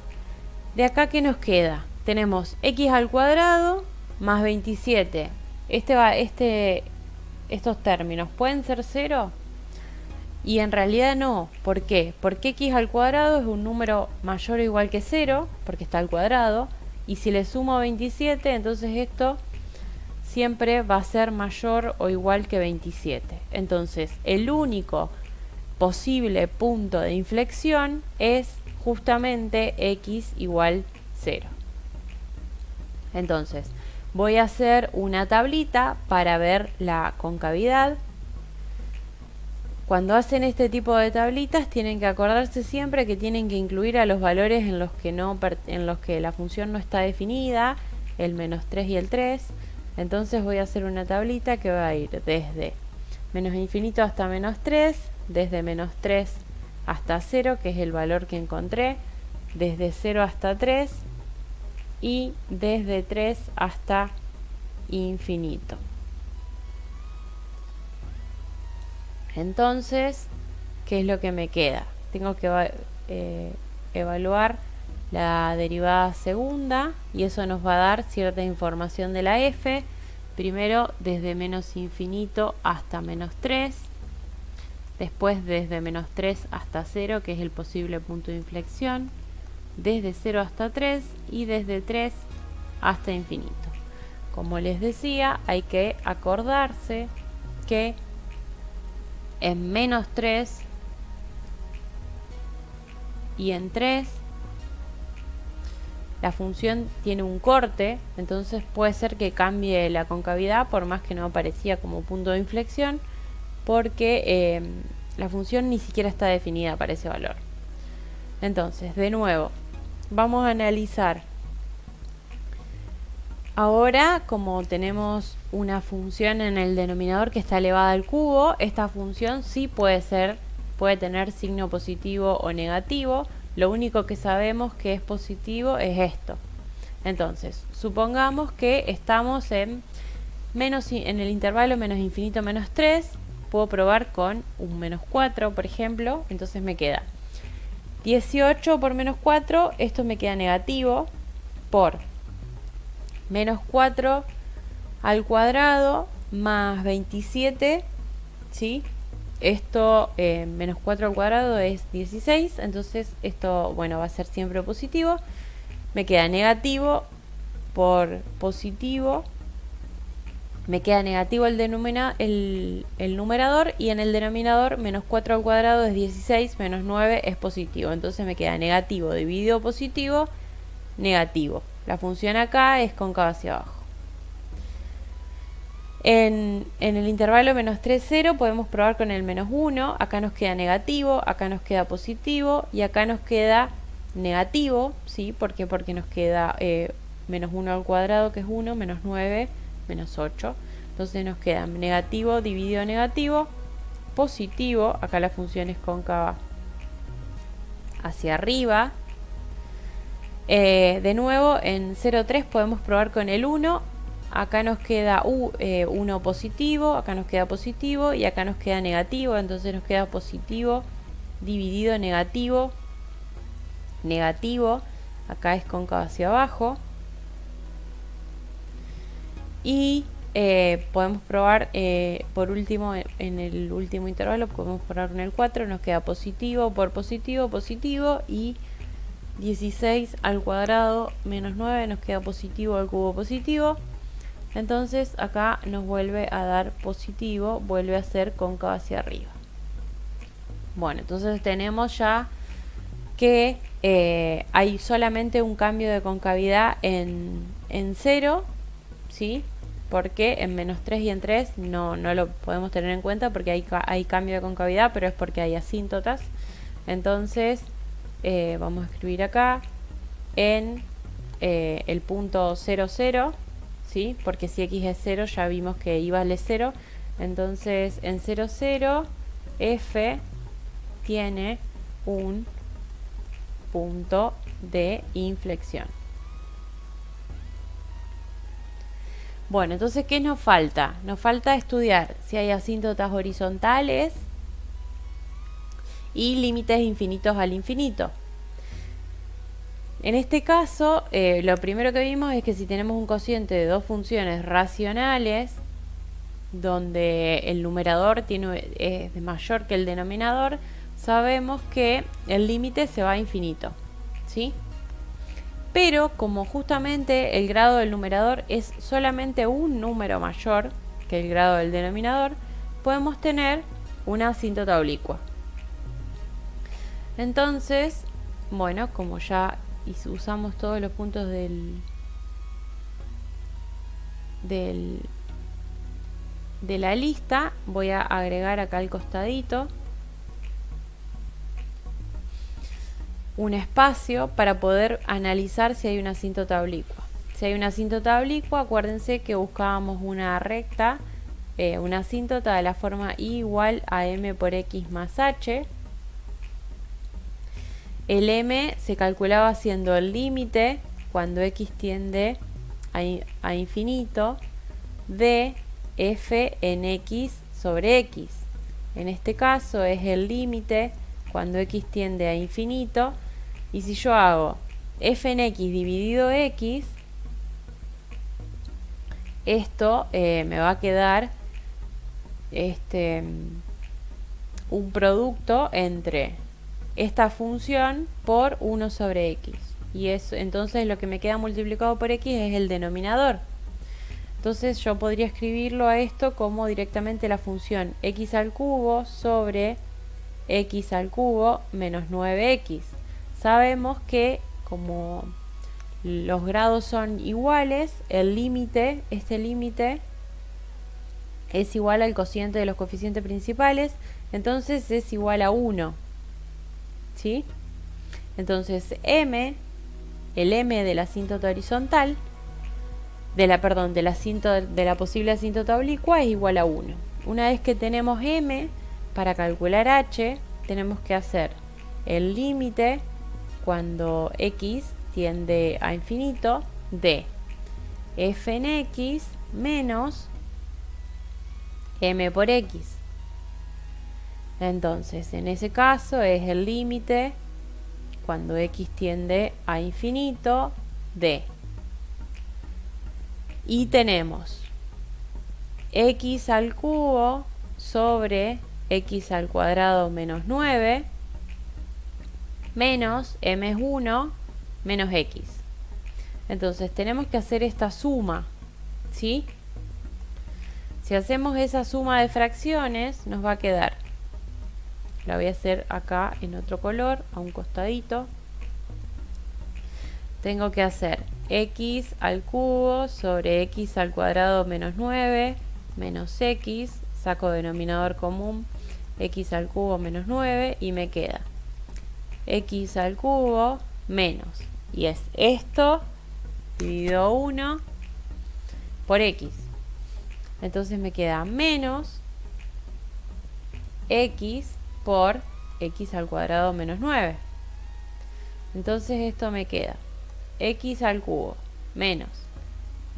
de acá ¿qué nos queda? Tenemos x al cuadrado más 27. Estos términos pueden ser 0 y en realidad no. ¿Por qué? Porque x al cuadrado es un número mayor o igual que 0, porque está al cuadrado, y si le sumo 27, entonces esto siempre va a ser mayor o igual que 27. Entonces, el único posible punto de inflexión es justamente x igual 0. Entonces, voy a hacer una tablita para ver la concavidad. Cuando hacen este tipo de tablitas tienen que acordarse siempre que tienen que incluir a los valores en los que la función no está definida, el menos 3 y el 3. Entonces voy a hacer una tablita que va a ir desde menos infinito hasta menos 3, desde menos 3 hasta 0, que es el valor que encontré, desde 0 hasta 3 y desde 3 hasta infinito. Entonces, ¿qué es lo que me queda? Tengo que evaluar la derivada segunda y eso nos va a dar cierta información de la f. Primero desde menos infinito hasta menos 3, después desde menos 3 hasta 0, que es el posible punto de inflexión, desde 0 hasta 3 y desde 3 hasta infinito. Como les decía, hay que acordarse que en menos 3 y en 3 la función tiene un corte, entonces puede ser que cambie la concavidad por más que no aparecía como punto de inflexión, porque la función ni siquiera está definida para ese valor. Entonces, de nuevo, vamos a analizar. Ahora, como tenemos una función en el denominador que está elevada al cubo, esta función sí puede tener signo positivo o negativo. Lo único que sabemos que es positivo es esto. Entonces, supongamos que estamos en el intervalo menos infinito menos 3. Puedo probar con un menos 4, por ejemplo. Entonces me queda 18 por menos 4. Esto me queda negativo por menos 4 al cuadrado más 27, ¿sí? Esto, menos 4 al cuadrado es 16, entonces esto, bueno, va a ser siempre positivo. Me queda negativo por positivo. Me queda negativo el numerador, y en el denominador menos 4 al cuadrado es 16, menos 9 es positivo. Entonces me queda negativo dividido positivo, negativo. La función acá es cóncava hacia abajo. En el intervalo menos 3, 0 podemos probar con el menos 1. Acá nos queda negativo, acá nos queda positivo y acá nos queda negativo, ¿sí? ¿Por qué? Porque nos queda menos 1 al cuadrado, que es 1, menos 9, menos 8. Entonces nos queda negativo dividido negativo, positivo. Acá la función es cóncava hacia arriba. De nuevo, en 0,3 podemos probar con el 1. acá nos queda 1 positivo, acá nos queda positivo y acá nos queda negativo. Entonces nos queda positivo dividido negativo, negativo. Acá es cóncavo hacia abajo. Y podemos probar por último en el último intervalo, podemos probar en el 4, nos queda positivo por positivo, positivo, y 16 al cuadrado menos 9 nos queda positivo al cubo positivo. Entonces acá nos vuelve a dar positivo, vuelve a ser cóncavo hacia arriba. Bueno, entonces tenemos ya que hay solamente un cambio de concavidad en 0, ¿sí? Porque en menos 3 y en 3 no lo podemos tener en cuenta porque hay cambio de concavidad, pero es porque hay asíntotas. Entonces vamos a escribir acá en el punto 0, 0, ¿sí? Porque si x es 0 ya vimos que y vale 0. Entonces en 0, 0 f tiene un punto de inflexión. Bueno, entonces, ¿qué nos falta? Nos falta estudiar si hay asíntotas horizontales y límites infinitos al infinito. En este caso, lo primero que vimos es que si tenemos un cociente de dos funciones racionales, donde el numerador es mayor que el denominador, sabemos que el límite se va a infinito, ¿sí? Pero como justamente el grado del numerador es solamente un número mayor que el grado del denominador, podemos tener una asíntota oblicua. Entonces, bueno, como ya usamos todos los puntos de la lista, voy a agregar acá al costadito un espacio para poder analizar si hay una asíntota oblicua. Si hay una asíntota oblicua, acuérdense que buscábamos una recta, una asíntota de la forma y igual a m por x más h. El m se calculaba haciendo el límite cuando x tiende a infinito de f en x sobre x. En este caso es el límite cuando x tiende a infinito. Y si yo hago f en x dividido x, esto me va a quedar un producto entre esta función por 1 sobre x. Y eso, entonces lo que me queda multiplicado por x es el denominador. Entonces yo podría escribirlo a esto como directamente la función x al cubo sobre x al cubo menos 9x. Sabemos que como los grados son iguales, el límite, este límite es igual al cociente de los coeficientes principales, entonces es igual a 1, ¿sí? Entonces m, el m de la asíntota horizontal, de la posible asíntota oblicua es igual a 1. Una vez que tenemos m, para calcular h, tenemos que hacer el límite cuando x tiende a infinito de f en x menos m por x. Entonces, en ese caso es el límite cuando x tiende a infinito de, y tenemos x al cubo sobre x al cuadrado menos 9 menos m es 1 menos x. Entonces tenemos que hacer esta suma, ¿sí? Si hacemos esa suma de fracciones nos va a quedar, la voy a hacer acá en otro color, a un costadito. Tengo que hacer x al cubo sobre x al cuadrado menos 9 menos x, saco denominador común, x al cubo menos 9 y me queda x al cubo menos, y es esto dividido 1 por x. Entonces me queda menos x por x al cuadrado menos 9. Entonces esto me queda x al cubo menos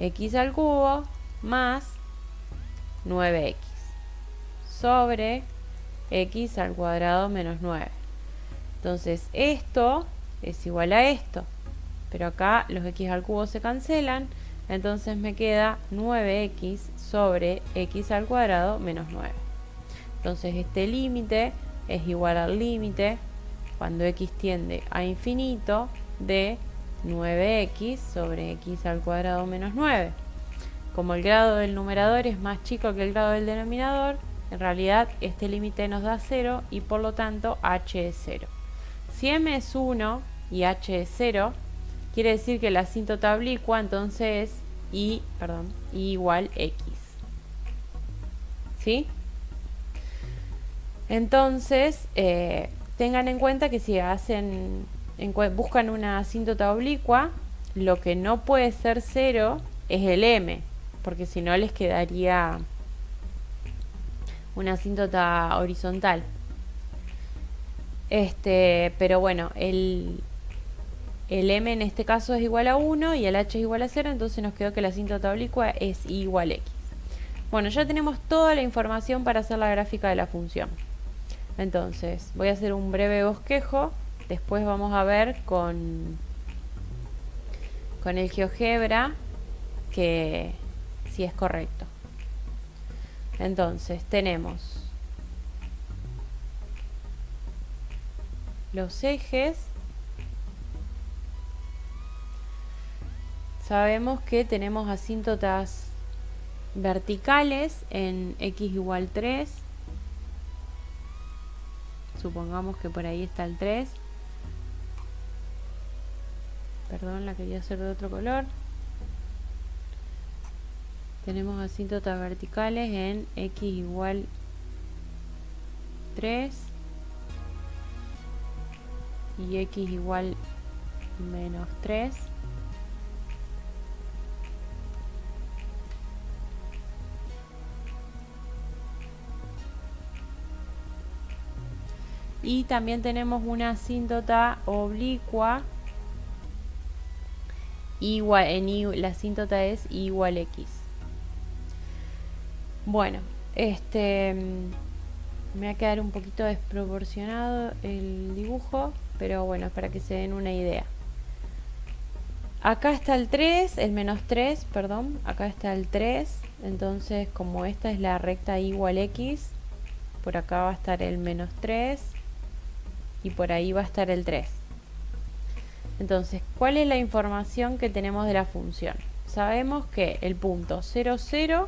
x al cubo más 9x sobre x al cuadrado menos 9. Entonces esto es igual a esto, pero acá los x al cubo se cancelan, entonces me queda 9x sobre x al cuadrado menos 9. Entonces este límite es igual al límite cuando x tiende a infinito de 9x sobre x al cuadrado menos 9. Como el grado del numerador es más chico que el grado del denominador, en realidad este límite nos da 0 y por lo tanto h es 0. Si m es 1 y h es 0, quiere decir que la asíntota oblicua entonces es y igual x. ¿Sí? Entonces, tengan en cuenta que si buscan una asíntota oblicua, lo que no puede ser 0 es el m, porque si no les quedaría una asíntota horizontal. Pero bueno, el m en este caso es igual a 1 y el h es igual a 0, entonces nos quedó que la asíntota oblicua es igual a x. Bueno, ya tenemos toda la información para hacer la gráfica de la función. Entonces, voy a hacer un breve bosquejo, después vamos a ver con el GeoGebra que si es correcto. Entonces, tenemos los ejes. Sabemos que tenemos asíntotas verticales en x igual 3. Supongamos que por ahí está el 3. Perdón, la quería hacer de otro color. Tenemos asíntotas verticales en x igual 3 y x igual menos 3. Y también tenemos una asíntota oblicua igual, la asíntota es igual x. Bueno, me va a quedar un poquito desproporcionado el dibujo, pero bueno, para que se den una idea. Acá está el 3, el menos 3, perdón, acá está el 3, entonces como esta es la recta igual x, por acá va a estar el menos 3 y por ahí va a estar el 3. Entonces, ¿cuál es la información que tenemos de la función? Sabemos que el punto 0, 0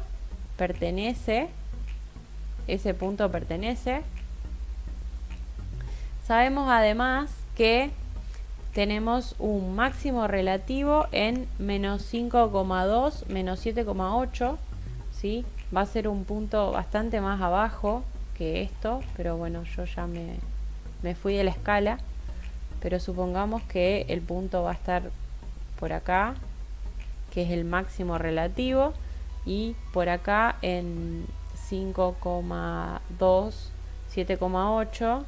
pertenece, ese punto pertenece. Sabemos además que tenemos un máximo relativo en menos 5,2, menos 7,8, ¿sí? Va a ser un punto bastante más abajo que esto, pero bueno, yo ya me fui de la escala, pero supongamos que el punto va a estar por acá, que es el máximo relativo, y por acá en 5,2, 7,8,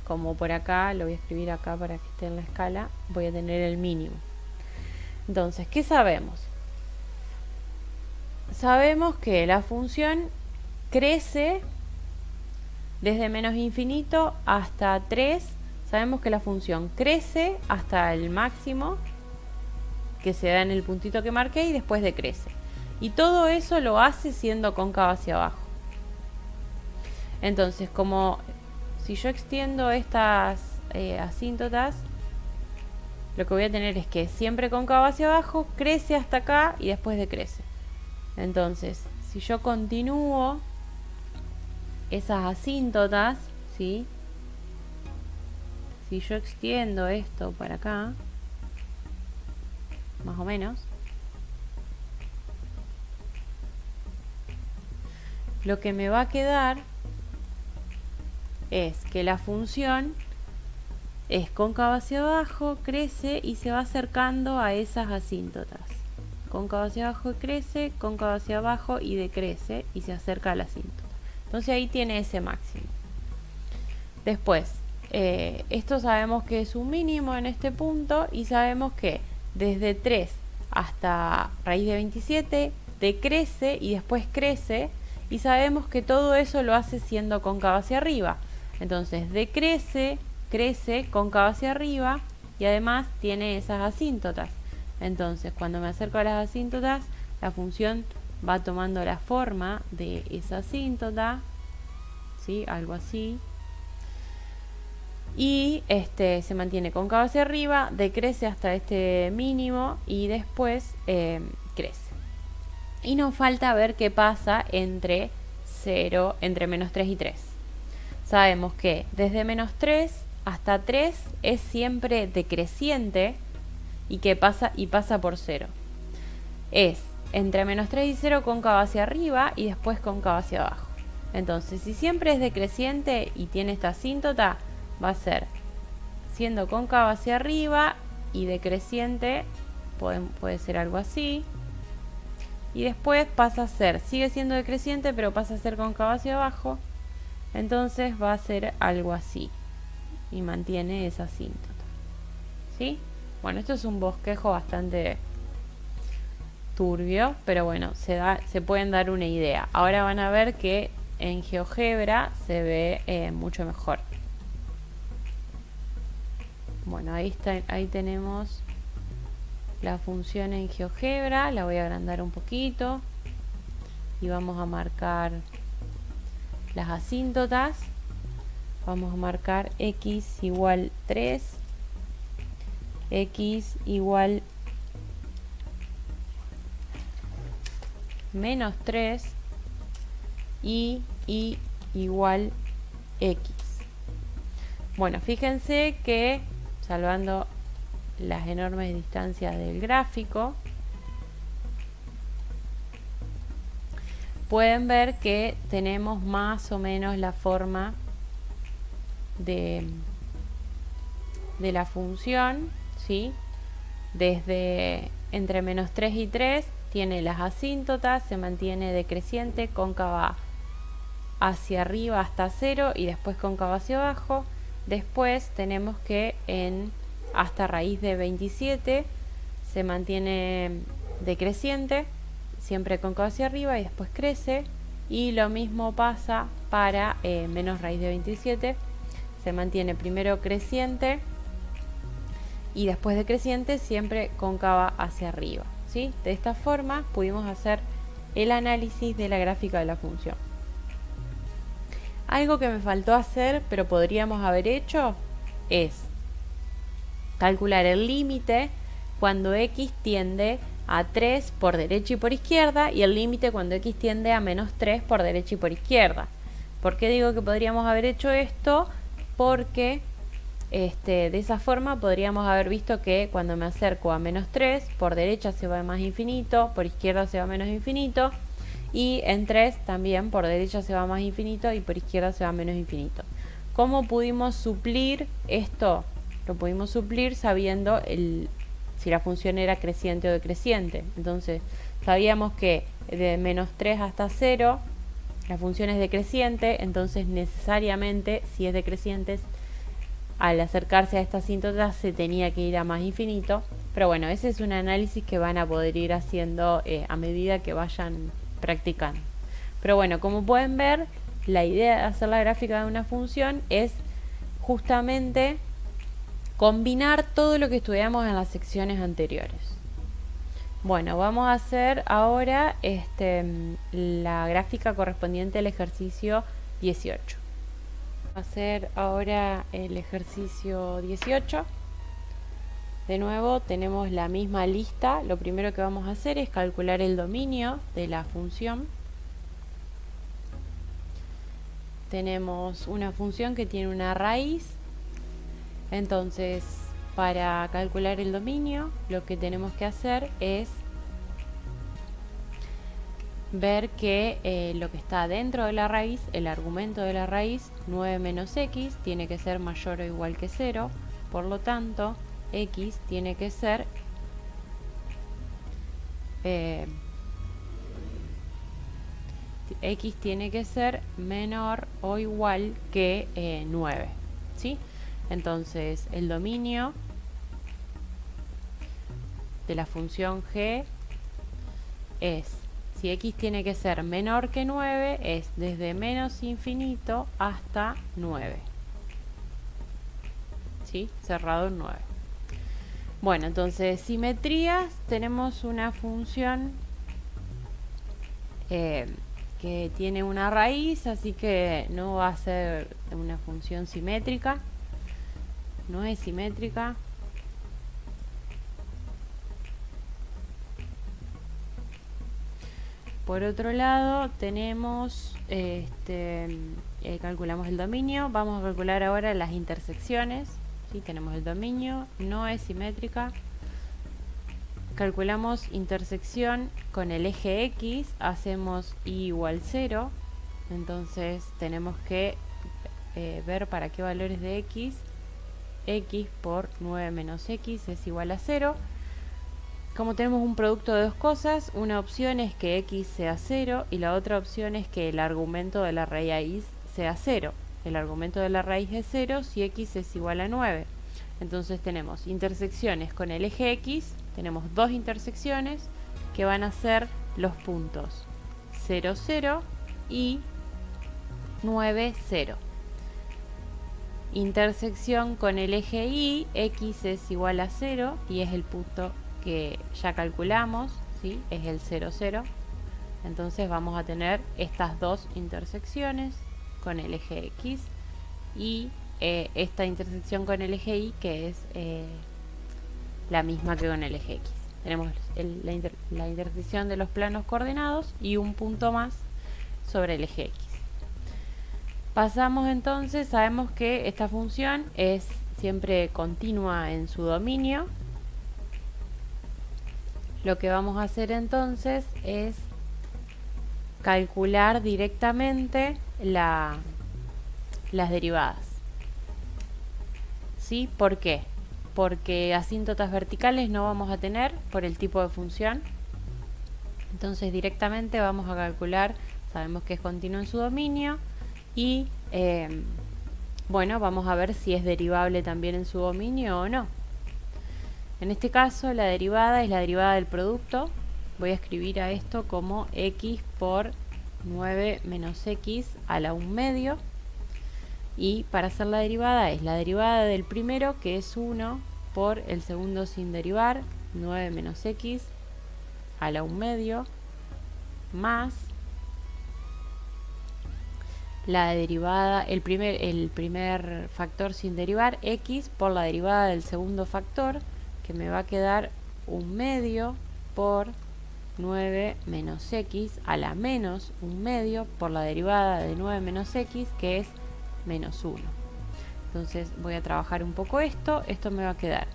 como por acá, lo voy a escribir acá para que esté en la escala, voy a tener el mínimo. Entonces, ¿qué sabemos? Sabemos que la función crece desde menos infinito hasta 3. Sabemos que la función crece hasta el máximo que se da en el puntito que marqué y después decrece. Y todo eso lo hace siendo cóncava hacia abajo. Entonces, como si yo extiendo estas asíntotas, lo que voy a tener es que siempre cóncava hacia abajo, crece hasta acá y después decrece. Entonces, si yo continúo esas asíntotas, ¿sí? Si yo extiendo esto para acá, más o menos, lo que me va a quedar es que la función es cóncava hacia abajo, crece y se va acercando a esas asíntotas. Cóncava hacia abajo crece, cóncava hacia abajo y decrece y se acerca a la asíntota. Entonces ahí tiene ese máximo. Después, esto sabemos que es un mínimo en este punto y sabemos que desde 3 hasta raíz de 27, decrece y después crece, y sabemos que todo eso lo hace siendo cóncavo hacia arriba. Entonces decrece, crece, cóncavo hacia arriba, y además tiene esas asíntotas. Entonces cuando me acerco a las asíntotas, la función va tomando la forma de esa asíntota, ¿sí? Algo así. Y se mantiene cóncavo hacia arriba, decrece hasta este mínimo y después crece. Y nos falta ver qué pasa entre menos 3 y 3. Sabemos que desde menos 3 hasta 3 es siempre decreciente y pasa por 0. Es entre menos 3 y 0 cóncavo hacia arriba y después cóncavo hacia abajo. Entonces, si siempre es decreciente y tiene esta asíntota, va a ser siendo cóncavo hacia arriba y decreciente, puede ser algo así. Y después pasa a ser, sigue siendo decreciente, pero pasa a ser cóncavo hacia abajo. Entonces va a ser algo así. Y mantiene esa asíntota. ¿Sí? Bueno, esto es un bosquejo bastante turbio, pero bueno, se pueden dar una idea. Ahora van a ver que en GeoGebra se ve mucho mejor. Bueno, ahí tenemos la función en GeoGebra. La voy a agrandar un poquito y vamos a marcar las asíntotas. Vamos a marcar x igual 3, x igual menos 3 y igual x. Bueno, fíjense que salvando las enormes distancias del gráfico, pueden ver que tenemos más o menos la forma de la función, ¿sí? Desde entre menos 3 y 3 tiene las asíntotas, se mantiene decreciente, cóncava hacia arriba hasta 0 y después cóncava hacia abajo. Después tenemos que hasta raíz de 27 se mantiene decreciente, siempre cóncavo hacia arriba y después crece. Y lo mismo pasa para menos raíz de 27, se mantiene primero creciente y después decreciente, siempre cóncava hacia arriba, ¿sí? De esta forma pudimos hacer el análisis de la gráfica de la función. Algo que me faltó hacer, pero podríamos haber hecho, es calcular el límite cuando x tiende a 3 por derecha y por izquierda, y el límite cuando x tiende a menos 3 por derecha y por izquierda. ¿Por qué digo que podríamos haber hecho esto? Porque de esa forma podríamos haber visto que cuando me acerco a menos 3, por derecha se va a más infinito, por izquierda se va a menos infinito, y en 3 también por derecha se va más infinito y por izquierda se va menos infinito. ¿Cómo pudimos suplir esto? Lo pudimos suplir sabiendo si la función era creciente o decreciente. Entonces sabíamos que de menos 3 hasta 0 la función es decreciente, entonces necesariamente si es decreciente, al acercarse a esta asíntota se tenía que ir a más infinito. Pero bueno, ese es un análisis que van a poder ir haciendo a medida que vayan practicando. Pero bueno, como pueden ver, la idea de hacer la gráfica de una función es justamente combinar todo lo que estudiamos en las secciones anteriores. Bueno, vamos a hacer ahora la gráfica correspondiente al ejercicio 18. Vamos a hacer ahora el ejercicio 18. De nuevo tenemos la misma lista. Lo primero que vamos a hacer es calcular el dominio de la función. Tenemos una función que tiene una raíz. Entonces, para calcular el dominio, lo que tenemos que hacer es ver que lo que está dentro de la raíz, el argumento de la raíz, 9 menos x, tiene que ser mayor o igual que 0. Por lo tanto, x tiene que ser menor o igual que 9, ¿sí? Entonces el dominio de la función g es, si x tiene que ser menor que 9, es desde menos infinito hasta 9. ¿Sí? Cerrado en 9. Bueno, entonces, simetrías, tenemos una función que tiene una raíz, así que no va a ser una función simétrica. No es simétrica. Por otro lado, tenemos, calculamos el dominio. Vamos a calcular ahora las intersecciones. ¿Sí? Tenemos el dominio, no es simétrica. Calculamos intersección con el eje X, hacemos y igual 0. Entonces tenemos que ver para qué valores de X. X por 9 menos X es igual a 0. Como tenemos un producto de dos cosas, una opción es que X sea 0 y la otra opción es que el argumento de la raíz sea 0. El argumento de la raíz es 0 si X es igual a 9. Entonces tenemos intersecciones con el eje X, tenemos dos intersecciones que van a ser los puntos 0, 0 y 9, 0. Intersección con el eje Y, X es igual a 0 y es el punto que ya calculamos, ¿sí? Es el 0, 0. Entonces vamos a tener estas dos intersecciones con el eje X y esta intersección con el eje Y, que es la misma que con el eje X. Tenemos la intersección de los planos coordenados y un punto más sobre el eje X. Pasamos entonces, sabemos que esta función es siempre continua en su dominio. Lo que vamos a hacer entonces es calcular directamente las derivadas. ¿Sí? ¿Por qué? Porque asíntotas verticales no vamos a tener por el tipo de función. Entonces directamente vamos a calcular, sabemos que es continuo en su dominio y bueno, vamos a ver si es derivable también en su dominio o no. En este caso la derivada es la derivada del producto. Voy a escribir a esto como x por 9 menos x a la 1 medio. Y para hacer la derivada es la derivada del primero, que es 1, por el segundo sin derivar, 9 menos x a la 1 medio, más la derivada, el primer factor sin derivar, x, por la derivada del segundo factor, que me va a quedar 1 medio por 9 menos x a la menos 1 medio por la derivada de 9 menos x, que es menos 1. Entonces voy a trabajar un poco esto me va a quedar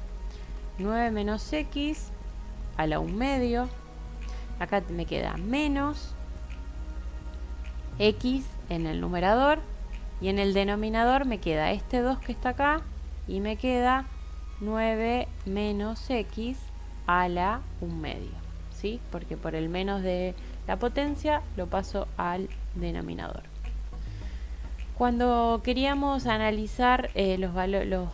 9 menos x a la 1 medio, acá me queda menos x en el numerador y en el denominador me queda este 2 que está acá y me queda 9 menos x a la 1 medio, ¿sí? Porque por el menos de la potencia lo paso al denominador. Cuando queríamos analizar los valores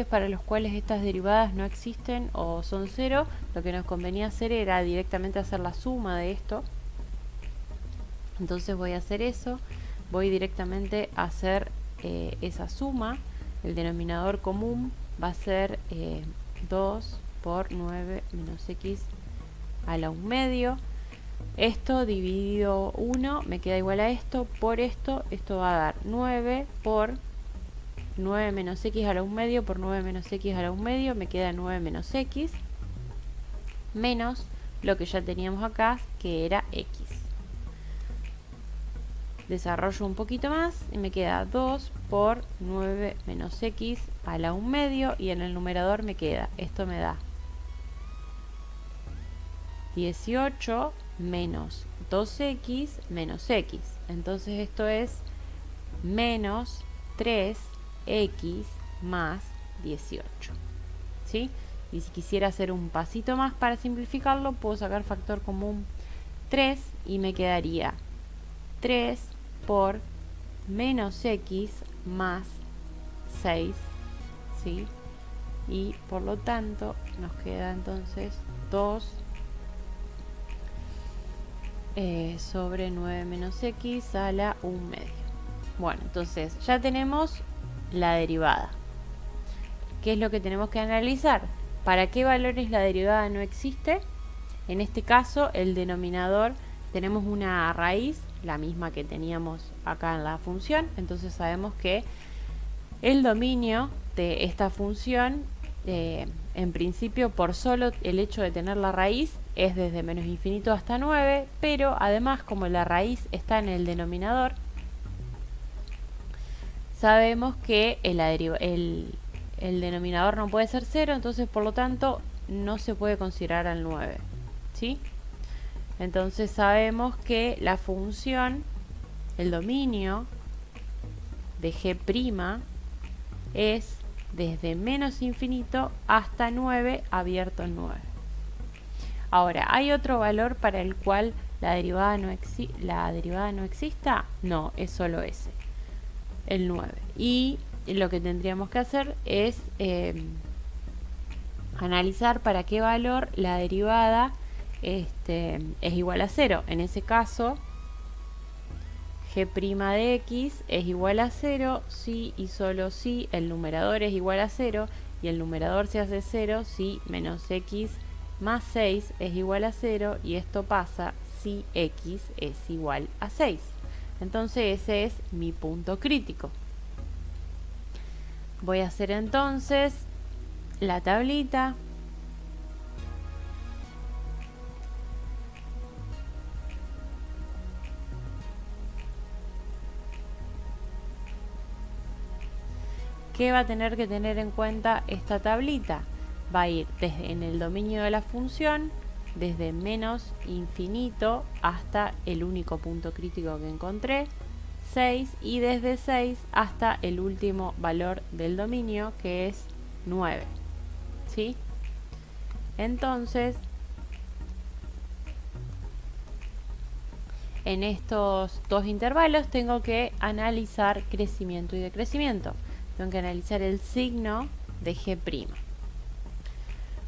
para los cuales estas derivadas no existen o son 0, lo que nos convenía hacer era directamente hacer la suma de esto. Entonces voy a hacer eso, voy directamente a hacer esa suma. El denominador común va a ser 2 por 9 menos x a la 1 medio. Esto dividido 1 me queda igual a esto, por esto va a dar 9 por 9 menos x a la 1 medio por 9 menos x a la 1 medio, me queda 9 menos x, menos lo que ya teníamos acá, que era x. Desarrollo un poquito más y me queda 2 por 9 menos x a la 1 medio y en el numerador me queda, esto me da 18 menos 2x menos x. Entonces esto es menos 3x más 18. ¿Sí? Y si quisiera hacer un pasito más para simplificarlo, puedo sacar factor común 3 y me quedaría 3 por menos x más 6, ¿sí? y por lo tanto nos queda entonces 2 sobre 9 menos x a la 1 medio. Bueno, entonces ya tenemos la derivada. ¿Qué es lo que tenemos que analizar? ¿Para qué valores la derivada no existe? En este caso, el denominador, tenemos una raíz, la misma que teníamos acá en la función, entonces sabemos que el dominio de esta función, en principio, por solo el hecho de tener la raíz, es desde menos infinito hasta 9, pero además, como la raíz está en el denominador, sabemos que el denominador no puede ser 0, entonces por lo tanto no se puede considerar al 9, ¿sí? Entonces sabemos que la función, el dominio de g' es desde menos infinito hasta 9 abierto en 9. Ahora, ¿hay otro valor para el cual la derivada no exista? No, es solo ese, el 9. Y lo que tendríamos que hacer es analizar para qué valor la derivada es igual a 0. En ese caso, g' de x es igual a 0 si y solo si el numerador es igual a 0 y el numerador se hace 0 si menos x más 6 es igual a 0, y esto pasa si x es igual a 6. Entonces ese es mi punto crítico. Voy a hacer entonces la tablita. ¿Qué va a tener que tener en cuenta esta tablita? Va a ir en el dominio de la función, desde menos infinito hasta el único punto crítico que encontré, 6, y desde 6 hasta el último valor del dominio, que es 9. ¿Sí? Entonces, en estos dos intervalos tengo que analizar crecimiento y decrecimiento. Tengo que analizar el signo de g'.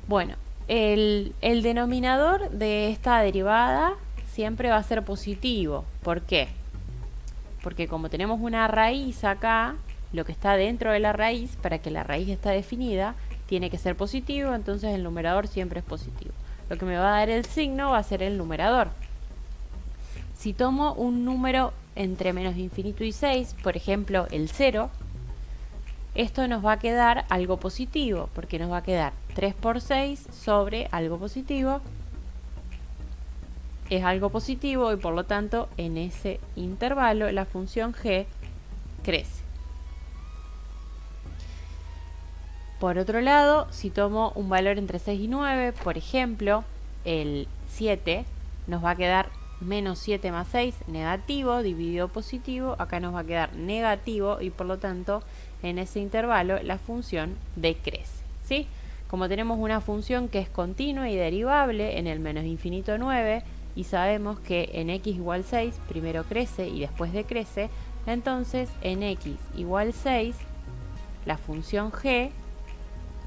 Bueno, el denominador de esta derivada siempre va a ser positivo. ¿Por qué? Porque como tenemos una raíz acá, lo que está dentro de la raíz, para que la raíz esté definida, tiene que ser positivo, entonces el numerador siempre es positivo. Lo que me va a dar el signo va a ser el numerador. Si tomo un número entre menos infinito y 6, por ejemplo el 0, esto nos va a quedar algo positivo, porque nos va a quedar 3 por 6 sobre algo positivo. Es algo positivo y por lo tanto en ese intervalo la función g crece. Por otro lado, si tomo un valor entre 6 y 9, por ejemplo, el 7, nos va a quedar menos 7 más 6, negativo, dividido positivo, acá nos va a quedar negativo y por lo tanto en ese intervalo la función decrece, ¿sí? Como tenemos una función que es continua y derivable en el menos infinito 9 y sabemos que en x igual 6 primero crece y después decrece, entonces en x igual 6 la función g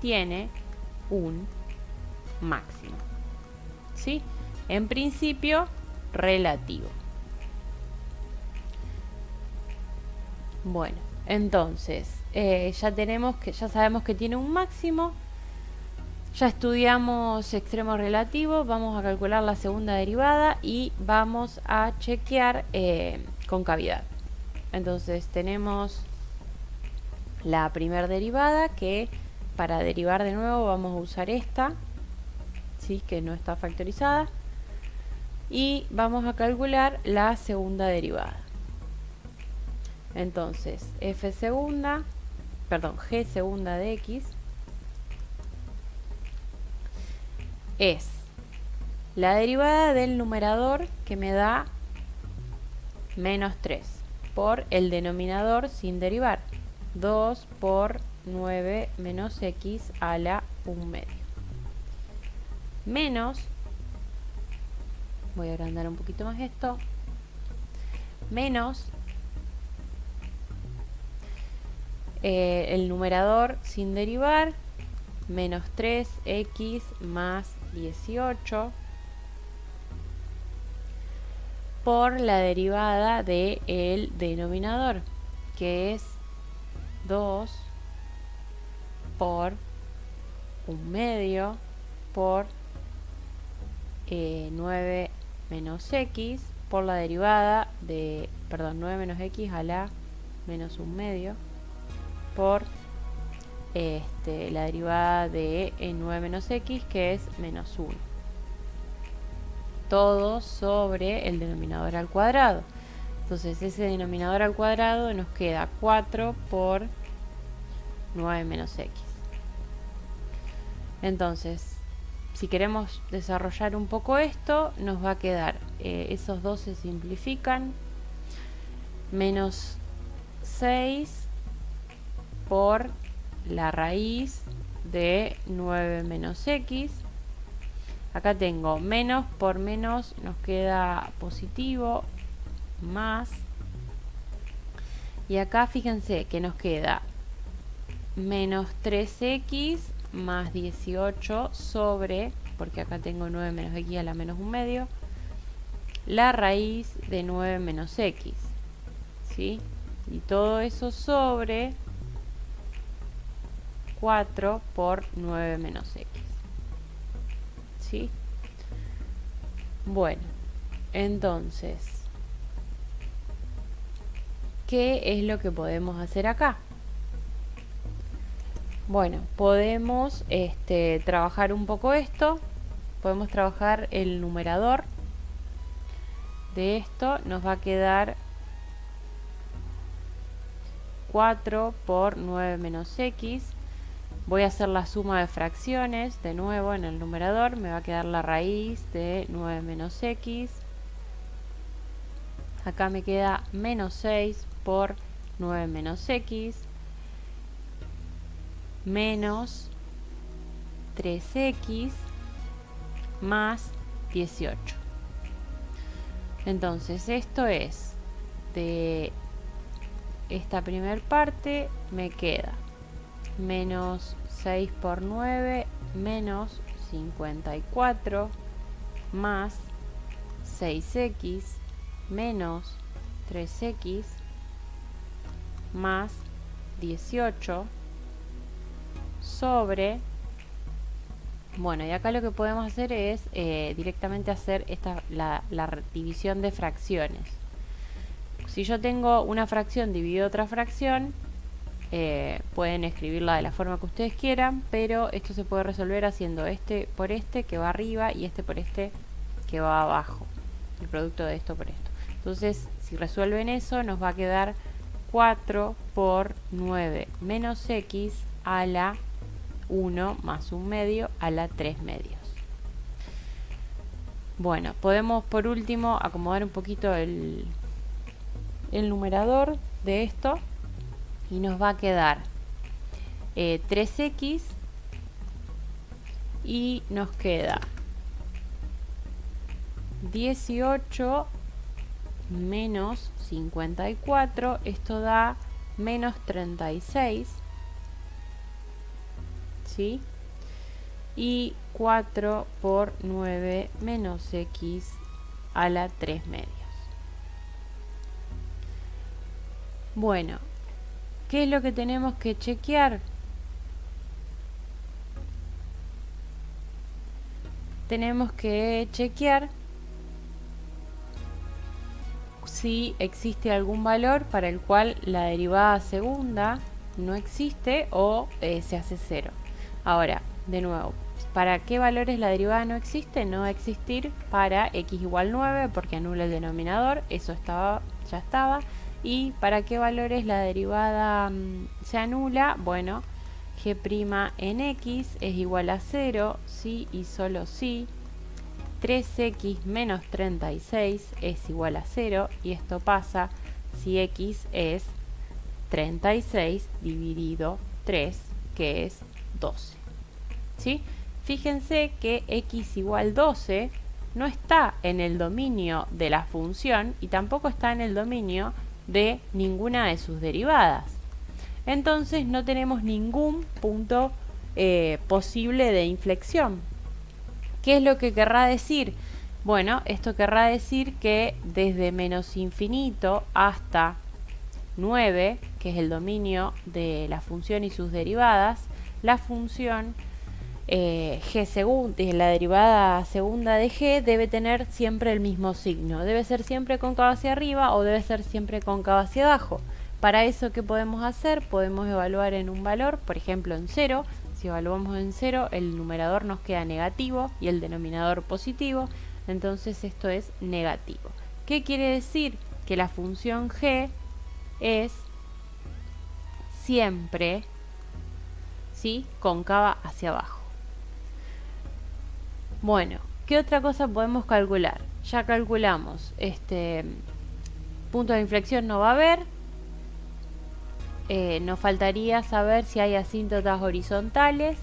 tiene un máximo, ¿sí? En principio relativo. Bueno, entonces ya sabemos que tiene un máximo. Ya estudiamos extremo relativo. Vamos a calcular la segunda derivada y vamos a chequear concavidad. Entonces tenemos la primera derivada, que para derivar de nuevo vamos a usar esta, ¿sí? Que no está factorizada. Y vamos a calcular la segunda derivada. Entonces, g segunda de x es la derivada del numerador, que me da menos 3, por el denominador sin derivar, 2 por 9 menos x a la 1 medio, menos, voy a agrandar un poquito más esto, menos el numerador sin derivar, menos 3x más 18 por la derivada del denominador, que es 2 por 1/2 por 9 menos x por la derivada de, 9 menos x a la menos 1/2 por la derivada de 9 menos x, que es menos 1. Todo sobre el denominador al cuadrado. Entonces ese denominador al cuadrado nos queda 4 por 9 menos x. Entonces, si queremos desarrollar un poco esto, nos va a quedar, esos dos se simplifican, menos 6 por la raíz de 9 menos x. Acá tengo menos por menos, nos queda positivo, más. Y acá fíjense que nos queda menos 3x más 18 sobre, porque acá tengo 9 menos x a la menos 1/2, la raíz de 9 menos x, ¿sí? Y todo eso sobre 4 por 9 menos x, ¿sí? Bueno, entonces, ¿qué es lo que podemos hacer acá? Bueno, podemos trabajar un poco esto. Podemos trabajar el numerador de esto. Nos va a quedar 4 por 9 menos x. Voy a hacer la suma de fracciones de nuevo en el numerador. Me va a quedar la raíz de 9 menos x. Acá me queda menos 6 por 9 menos x. Menos 3x más 18. Entonces esto es, de esta primera parte me queda menos 6 por 9 menos 54 más 6x menos 3x más 18 sobre, bueno, y acá lo que podemos hacer es directamente hacer la división de fracciones. Si yo tengo una fracción dividido otra fracción, pueden escribirla de la forma que ustedes quieran, pero esto se puede resolver haciendo este por este que va arriba y este por este que va abajo, el producto de esto por esto. Entonces, si resuelven eso, nos va a quedar 4 por 9 menos x a la 1 más 1/2 a la 3/2. Bueno, podemos por último acomodar un poquito el numerador de esto y nos va a quedar 3x y nos queda 18 menos 54, esto da menos 36, ¿sí? Y 4 por 9 menos x a la 3/2. Bueno, ¿qué es lo que tenemos que chequear? Tenemos que chequear si existe algún valor para el cual la derivada segunda no existe o se hace cero. Ahora, de nuevo, ¿para qué valores la derivada no existe? No va a existir para x igual 9 porque anula el denominador, eso ya estaba. ¿Y para qué valores la derivada se anula? Bueno, g' en x es igual a 0 si y solo si 3x menos 36 es igual a 0, y esto pasa si x es 36 dividido 3, que es 12. ¿Sí? Fíjense que x igual 12 no está en el dominio de la función y tampoco está en el dominio de ninguna de sus derivadas. Entonces no tenemos ningún punto posible de inflexión. ¿Qué es lo que querrá decir? Bueno, esto querrá decir que desde menos infinito hasta 9, que es el dominio de la función y sus derivadas, la función la derivada segunda de g debe tener siempre el mismo signo. Debe ser siempre cóncava hacia arriba o debe ser siempre cóncava hacia abajo. Para eso, ¿qué podemos hacer? Podemos evaluar en un valor, por ejemplo en 0. Si evaluamos en 0, el numerador nos queda negativo y el denominador positivo. Entonces esto es negativo. ¿Qué quiere decir? Que la función g es siempre, ¿sí?, cóncava hacia abajo. Bueno, ¿qué otra cosa podemos calcular? Ya calculamos, punto de inflexión no va a haber. Nos faltaría saber si hay asíntotas horizontales.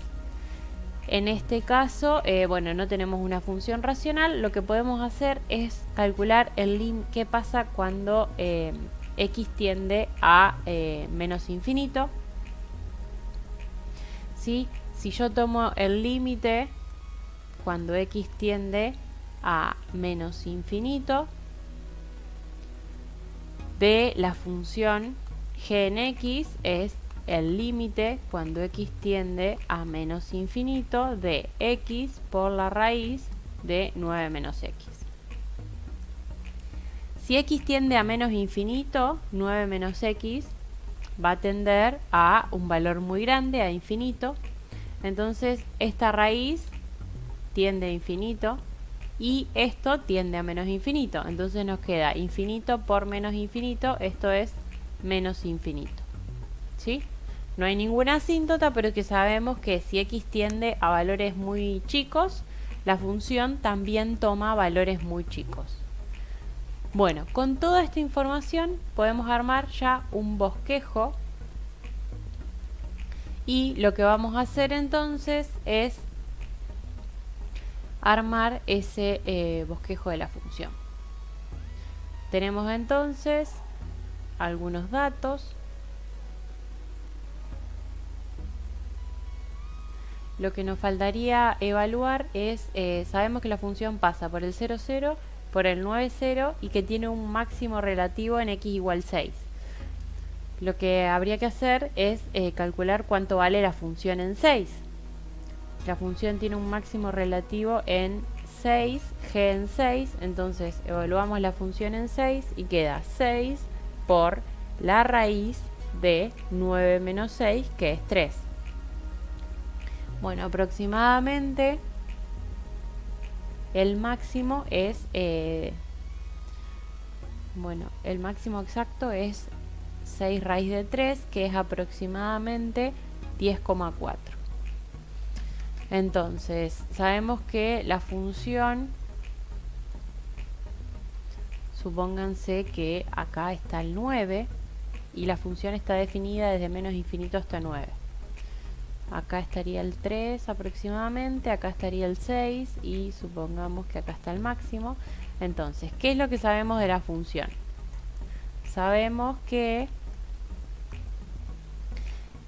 En este caso, bueno, no tenemos una función racional. Lo que podemos hacer es calcular qué pasa cuando x tiende a menos infinito. ¿Sí? Si yo tomo el límite cuando x tiende a menos infinito de la función g en x, es el límite cuando x tiende a menos infinito de x por la raíz de 9 menos x. Si x tiende a menos infinito, 9 menos x va a tender a un valor muy grande, a infinito. Entonces esta raíz tiende a infinito y esto tiende a menos infinito. Entonces nos queda infinito por menos infinito, esto es menos infinito. ¿Sí? No hay ninguna asíntota, pero que sabemos que si x tiende a valores muy chicos, la función también toma valores muy chicos. Bueno, con toda esta información podemos armar ya un bosquejo y lo que vamos a hacer entonces es armar ese bosquejo de la función. Tenemos entonces algunos datos. Lo que nos faltaría evaluar es, sabemos que la función pasa por el 0, 0, por el 9, 0 y que tiene un máximo relativo en x igual 6. Lo que habría que hacer es calcular cuánto vale la función en 6. La función tiene un máximo relativo en 6, g en 6, entonces evaluamos la función en 6 y queda 6 por la raíz de 9 menos 6, que es 3. Bueno, aproximadamente el máximo es, el máximo exacto es 6 raíz de 3, que es aproximadamente 10,4. Entonces, sabemos que la función, supónganse que acá está el 9 y la función está definida desde menos infinito hasta 9. Acá estaría el 3 aproximadamente, acá estaría el 6 y supongamos que acá está el máximo. Entonces, ¿qué es lo que sabemos de la función? Sabemos que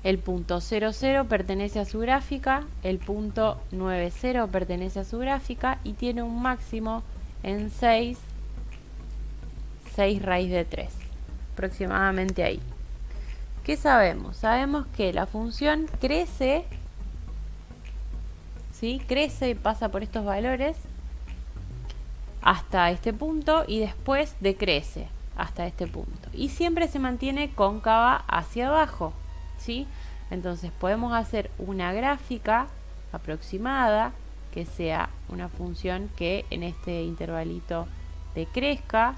el punto 0, 0 pertenece a su gráfica, el punto 9, 0 pertenece a su gráfica y tiene un máximo en 6 raíz de 3, aproximadamente ahí. ¿Qué sabemos? Sabemos que la función crece, ¿sí? Crece y pasa por estos valores hasta este punto y después decrece hasta este punto. Y siempre se mantiene cóncava hacia abajo, ¿sí? Entonces podemos hacer una gráfica aproximada que sea una función que en este intervalito decrezca,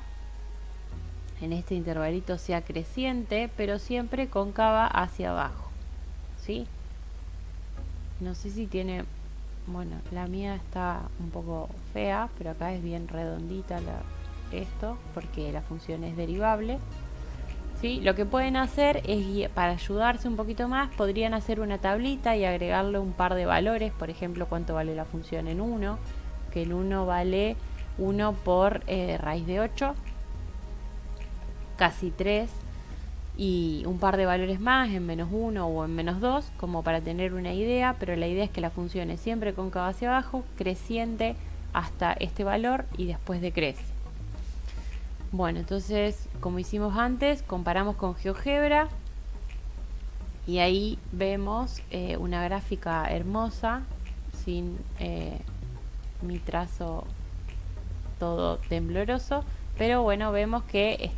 en este intervalito sea creciente, pero siempre cóncava hacia abajo, ¿sí? No sé si tiene, bueno, la mía está un poco fea, pero acá es bien redondita esto, porque la función es derivable, ¿sí? Lo que pueden hacer es, para ayudarse un poquito más, podrían hacer una tablita y agregarle un par de valores, por ejemplo, cuánto vale la función en 1, que en 1 vale 1 por raíz de 8, casi 3, y un par de valores más en -1 o en -2 como para tener una idea, pero la idea es que la función es siempre cóncava hacia abajo, creciente hasta este valor y después decrece. Bueno, entonces como hicimos antes, comparamos con GeoGebra y ahí vemos una gráfica hermosa sin mi trazo todo tembloroso, pero bueno, vemos que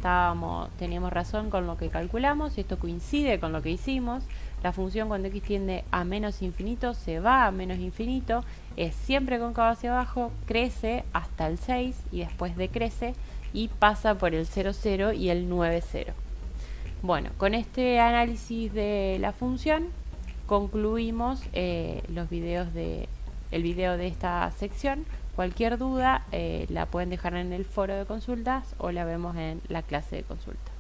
teníamos razón con lo que calculamos, esto coincide con lo que hicimos. La función cuando x tiende a menos infinito se va a menos infinito, es siempre cóncava hacia abajo, crece hasta el 6 y después decrece y pasa por el 0, 0 y el 9, 0. Bueno, con este análisis de la función concluimos el video de esta sección. Cualquier duda la pueden dejar en el foro de consultas o la vemos en la clase de consulta.